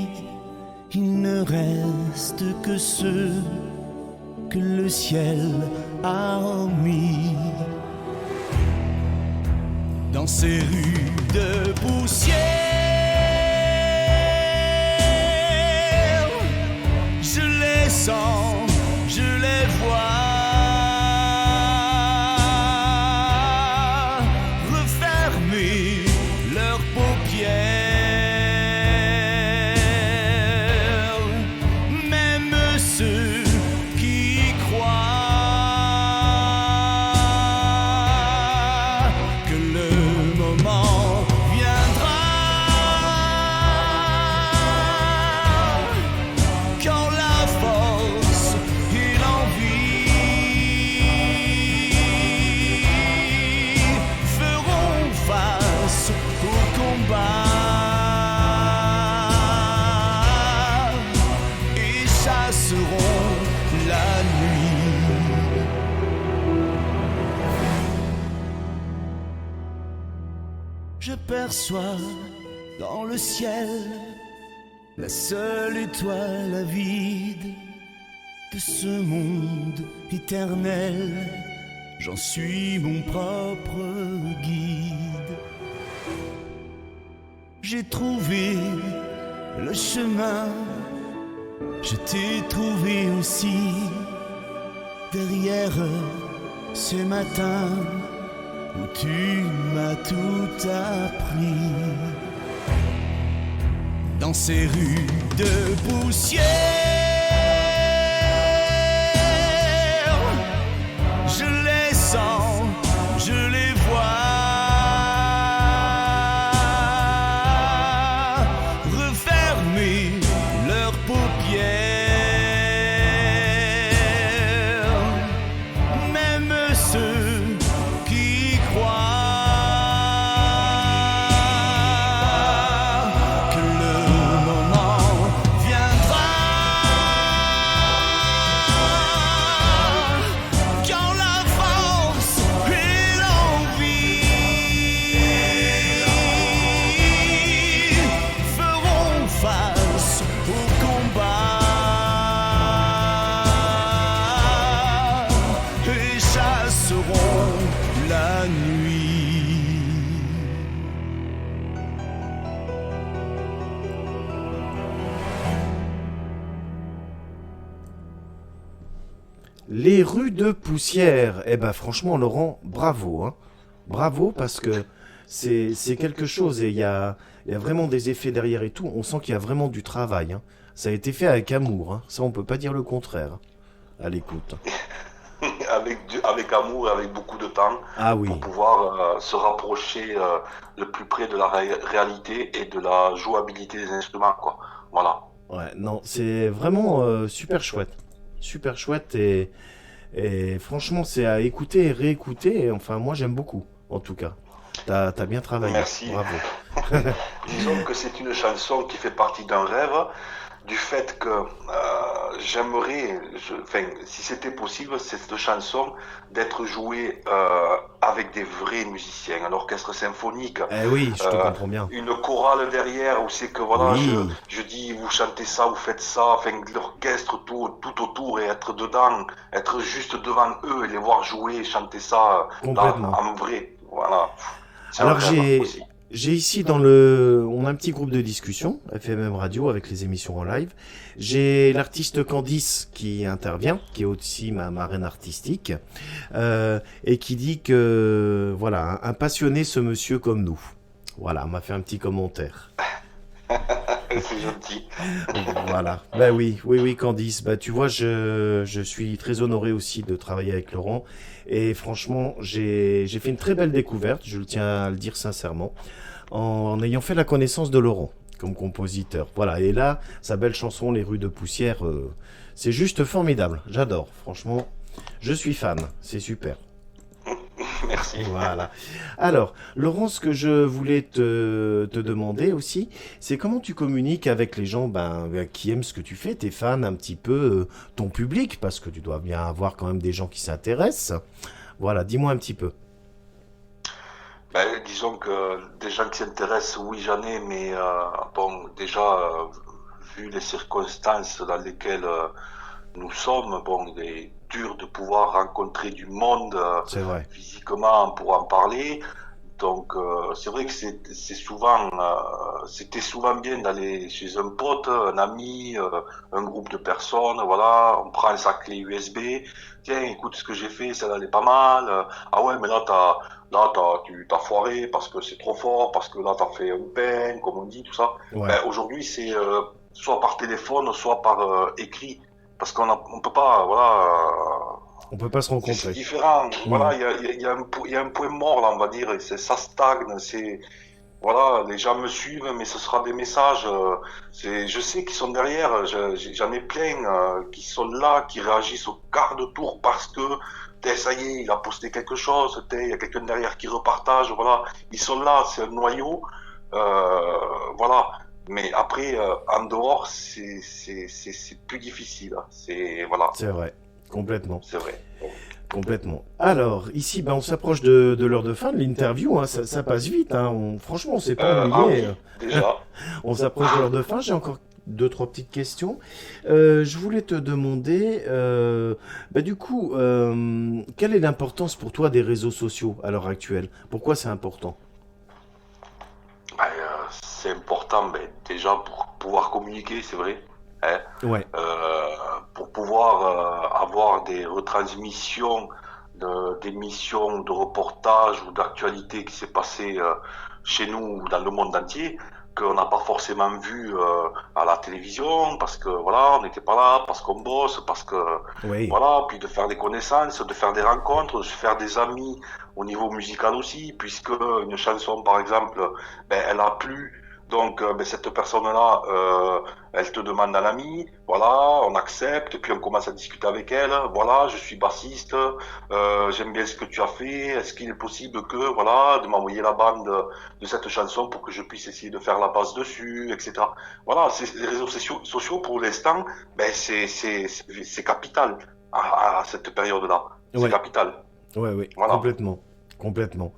il ne reste que ceux que le ciel a mis. dans ces rues de poussière. Je les sens, je les vois refermer leurs paupières. Même ceux qui croient que le moment viendra quand la force et l'envie feront face au combat et chasseront la nuit. Je perçois dans le ciel la seule étoile avide de ce monde éternel. J'en suis mon propre guide. J'ai trouvé le chemin, je t'ai trouvé aussi derrière ces matins où tu m'as tout appris. Dans ces rues de poussière, je les sens, je les vois refermer leurs paupières. Même ceux qui croient que le moment viendra quand la force et l'envie feront face au combat et chasseront la nuit. Les rues de poussière. Eh ben franchement Laurent, bravo, hein. Bravo parce que c'est quelque chose et il y a vraiment des effets derrière et tout. On sent qu'il y a vraiment du travail, hein. Ça a été fait avec amour, hein. Ça on peut pas dire le contraire, hein, à l'écoute. Avec amour et avec beaucoup de temps Ah oui, pour pouvoir se rapprocher le plus près de la réalité et de la jouabilité des instruments, quoi. Voilà. ouais, non, c'est vraiment super chouette et franchement c'est à écouter et réécouter. Et, enfin moi j'aime beaucoup, en tout cas. T'as bien travaillé, Merci. bravo. Disons que c'est une chanson qui fait partie d'un rêve, du fait que j'aimerais, enfin, si c'était possible, cette chanson d'être jouée avec des vrais musiciens, un orchestre symphonique, Eh oui, je te comprends bien. une chorale derrière où c'est que voilà, Oui. je dis vous chantez ça, vous faites ça, enfin l'orchestre tout autour et être dedans, être juste devant eux et les voir jouer, chanter ça Complètement. en vrai, voilà. C'est un Alors rêve aussi. j'ai ici on a un petit groupe de discussion, FMM Radio, avec les émissions en live. J'ai l'artiste Candice qui intervient, qui est aussi ma marraine artistique, et qui dit que, voilà, un passionné ce monsieur comme nous. Voilà, m'a fait un petit commentaire. C'est gentil. Voilà. Bah oui, Candice. Bah tu vois, je suis très honoré aussi de travailler avec Laurent. Et franchement, j'ai fait une très belle découverte, je le tiens à le dire sincèrement, en ayant fait la connaissance de Laurent comme compositeur. Voilà. Et là, sa belle chanson, Les rues de poussière, c'est juste formidable. J'adore. Franchement, je suis fan. C'est super. Merci. Voilà. Alors, Laurent, ce que je voulais te demander aussi, c'est comment tu communiques avec les gens qui aiment ce que tu fais, tes fans, un petit peu ton public, parce que tu dois bien avoir quand même des gens qui s'intéressent. Voilà, dis-moi un petit peu. Ben, disons que des gens qui s'intéressent, oui, j'en ai, mais bon, déjà, vu les circonstances dans lesquelles nous sommes, bon, il est dur de pouvoir rencontrer du monde C'est vrai. physiquement pour en parler. Donc c'est vrai que c'est souvent, c'était souvent bien d'aller chez un pote, un ami, un groupe de personnes, voilà, on prend sa clé USB, tiens, écoute ce que j'ai fait, ça elle est pas mal, ah ouais, mais tu t'as foiré parce que c'est trop fort, parce que là t'as fait un pain, comme on dit, tout ça. Ouais. Ben, aujourd'hui c'est soit par téléphone, soit par écrit, parce on peut pas, voilà. On peut pas se C'est rencontrer. différent. Mm. Voilà, il y a un point mort là, on va dire. Ça stagne. Voilà, les gens me suivent, mais ce sera des messages. Je sais qu'ils sont derrière. J'en ai plein qui sont là, qui réagissent au quart de tour parce que ça y est, il a posté quelque chose. Il y a quelqu'un derrière qui repartage. Voilà, ils sont là. C'est un noyau. Voilà. Mais après, en dehors, c'est plus difficile. Voilà, C'est vrai, complètement. c'est vrai. Complètement. Alors, ici, on s'approche de l'heure de fin de l'interview. Hein. Ça passe vite. Hein. Franchement, on s'est pas ennuyé. Oui, déjà. On s'approche de l'heure de fin. J'ai encore 2-3 petites questions. Je voulais te demander, du coup, quelle est l'importance pour toi des réseaux sociaux à l'heure actuelle? Pourquoi c'est important? C'est important, déjà pour pouvoir communiquer, c'est vrai. Hein, Ouais, pour pouvoir avoir des retransmissions d'émissions, de reportages ou d'actualités qui s'est passé chez nous ou dans le monde entier, qu'on n'a pas forcément vu à la télévision, parce que voilà, on n'était pas là, parce qu'on bosse, parce que oui, voilà, puis de faire des connaissances, de faire des rencontres, de se faire des amis au niveau musical aussi, puisque une chanson par exemple, elle a plu. Donc cette personne-là, elle te demande un ami, voilà, on accepte, puis on commence à discuter avec elle, voilà, je suis bassiste, j'aime bien ce que tu as fait, est-ce qu'il est possible que, voilà, de m'envoyer la bande de cette chanson pour que je puisse essayer de faire la basse dessus, etc. Voilà, les réseaux sociaux pour l'instant, c'est capital à cette période-là, c'est ouais, capital, ouais, voilà. complètement, complètement.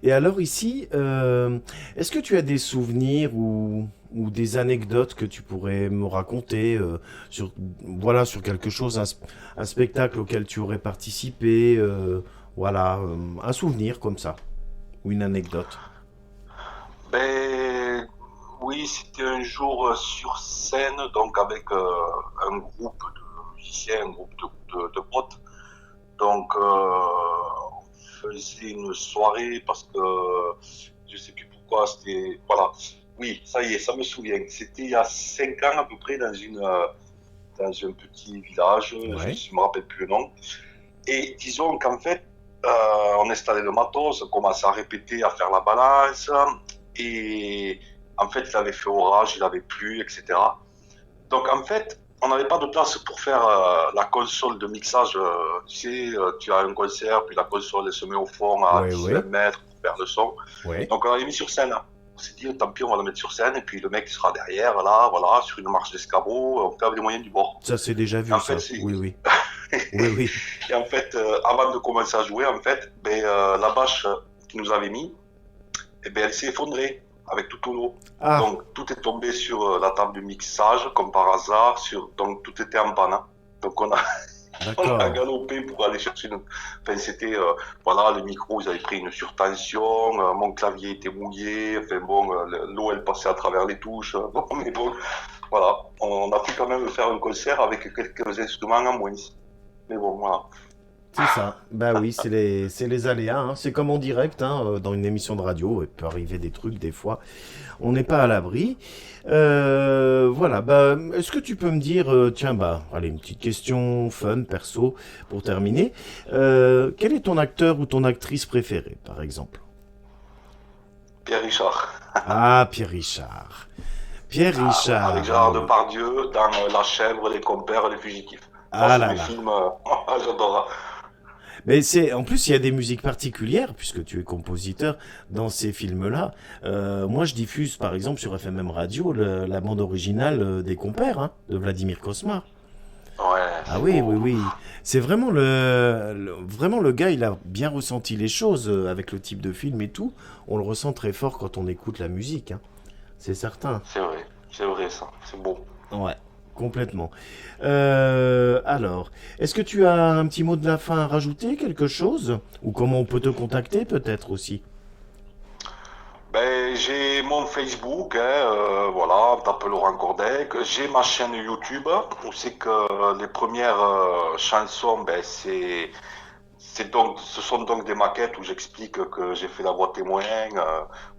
Et alors ici, est-ce que tu as des souvenirs ou des anecdotes que tu pourrais me raconter sur, voilà, sur quelque chose, un spectacle auquel tu aurais participé, voilà, un souvenir comme ça, ou une anecdote. Ben oui, c'était un jour sur scène, donc avec un groupe de musiciens, un groupe de potes. Donc on faisait une soirée parce que je sais plus pourquoi, c'était voilà. Oui, ça y est, ça me souvient. C'était il y a 5 ans à peu près dans un petit village, je Ouais, ne me rappelle plus le nom. Et disons qu'en fait, on installait le matos, on commençait à répéter, à faire la balance. Et en fait, il avait fait orage, il avait plu, etc. Donc en fait, on n'avait pas de place pour faire la console de mixage. Tu sais, tu as un concert, puis la console elle se met au fond à ouais, 10-20 ouais, mètres pour faire le son. ouais. Donc on l'avait mis sur scène. On s'est dit, tant pis, on va le mettre sur scène, et puis le mec sera derrière, là, voilà, sur une marche d'escabeau, on fait avec les moyens du bord. Ça c'est déjà Et vu, en ça. fait, c'est... Oui, oui, oui, oui. Et en fait, avant de commencer à jouer, en fait, la bâche qu'il nous avait mis, elle s'est effondrée avec toute l'eau. Ah, Donc tout est tombé sur la table de mixage, comme par hasard, donc tout était en panne. Hein. Donc on a d'accord. galopé pour aller chercher Enfin, c'était, voilà, les micros, ils avaient pris une surtension, mon clavier était mouillé, enfin bon, l'eau, elle passait à travers les touches. Bon, mais bon, voilà, on a pu quand même faire un concert avec quelques instruments en moins. Mais bon, voilà. C'est ça. Bah oui, c'est les aléas. Hein. C'est comme en direct, hein, dans une émission de radio. Il peut arriver des trucs des fois. On n'est pas à l'abri. Voilà. Est-ce que tu peux me dire, tiens, allez, une petite question fun, perso, pour terminer. Quel est ton acteur ou ton actrice préférée, par exemple? Pierre Richard. Ah, Pierre Richard. Pierre Richard. Avec Gérard Depardieu dans La Chèvre, Les Compères, Les Fugitifs. Ah C'est là mes là. films, j'adore. Mais en plus, il y a des musiques particulières, puisque tu es compositeur dans ces films-là. Moi, je diffuse, par exemple, sur FMM Radio, la bande originale des Compères, hein, de Vladimir Cosma. Ouais, Ah c'est oui, beau. oui, oui. C'est vraiment vraiment le gars, il a bien ressenti les choses avec le type de film et tout. On le ressent très fort quand on écoute la musique, hein. C'est certain. C'est vrai ça, c'est beau. Ouais, complètement. Alors, est-ce que tu as un petit mot de la fin à rajouter, quelque chose? Ou comment on peut te contacter, peut-être aussi? Ben, j'ai mon Facebook, voilà, tape Laurent Cordec. J'ai ma chaîne YouTube où c'est que les premières chansons, ben, ce sont donc des maquettes où j'explique que j'ai fait la voix témoin,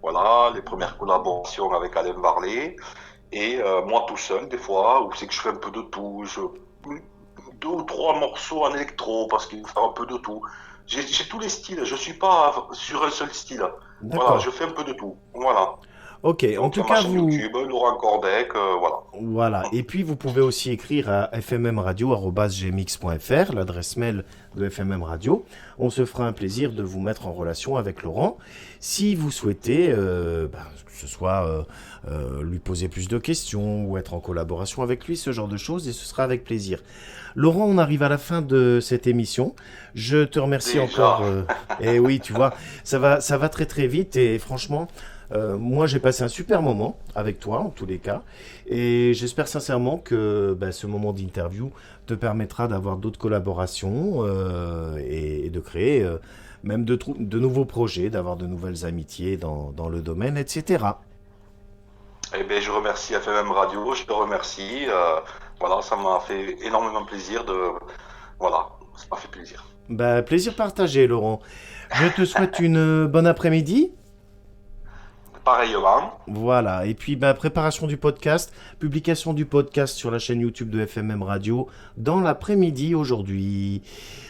voilà, les premières collaborations avec Alain Varlet. Et moi tout seul, des fois, où c'est que je fais un peu de tout. Deux ou trois morceaux en électro, parce qu'il faut faire un peu de tout. J'ai tous les styles, je suis pas sur un seul style. Voilà, D'accord. je fais un peu de tout. Voilà. Ok, en Donc tout sur ma cas, chaîne vous... YouTube, Laurent Cordec, voilà. Voilà. Et puis, vous pouvez aussi écrire à fmmradio@gmx.fr, l'adresse mail de FMM Radio. On se fera un plaisir de vous mettre en relation avec Laurent. Si vous souhaitez, que ce soit lui poser plus de questions ou être en collaboration avec lui, ce genre de choses, et ce sera avec plaisir. Laurent, on arrive à la fin de cette émission. Je te remercie Déjà. encore. Et oui, tu vois, ça va très très vite et franchement, moi j'ai passé un super moment avec toi en tous les cas. Et j'espère sincèrement que ce moment d'interview te permettra d'avoir d'autres collaborations et de créer même de nouveaux projets, d'avoir de nouvelles amitiés dans le domaine, etc. Eh bien, je remercie FMM Radio, je te remercie. Voilà, ça m'a fait énormément plaisir de. Voilà, ça m'a fait plaisir. Plaisir partagé, Laurent. Je te souhaite une bonne après-midi. Pareillement, Voilà, et puis préparation du podcast, publication du podcast sur la chaîne YouTube de FMM Radio dans l'après-midi aujourd'hui.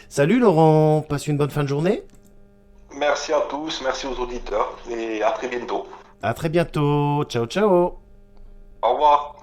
Salut Laurent, passe une bonne fin de journée. merci à tous, merci aux auditeurs et à très bientôt. À très bientôt, ciao ciao. Au revoir.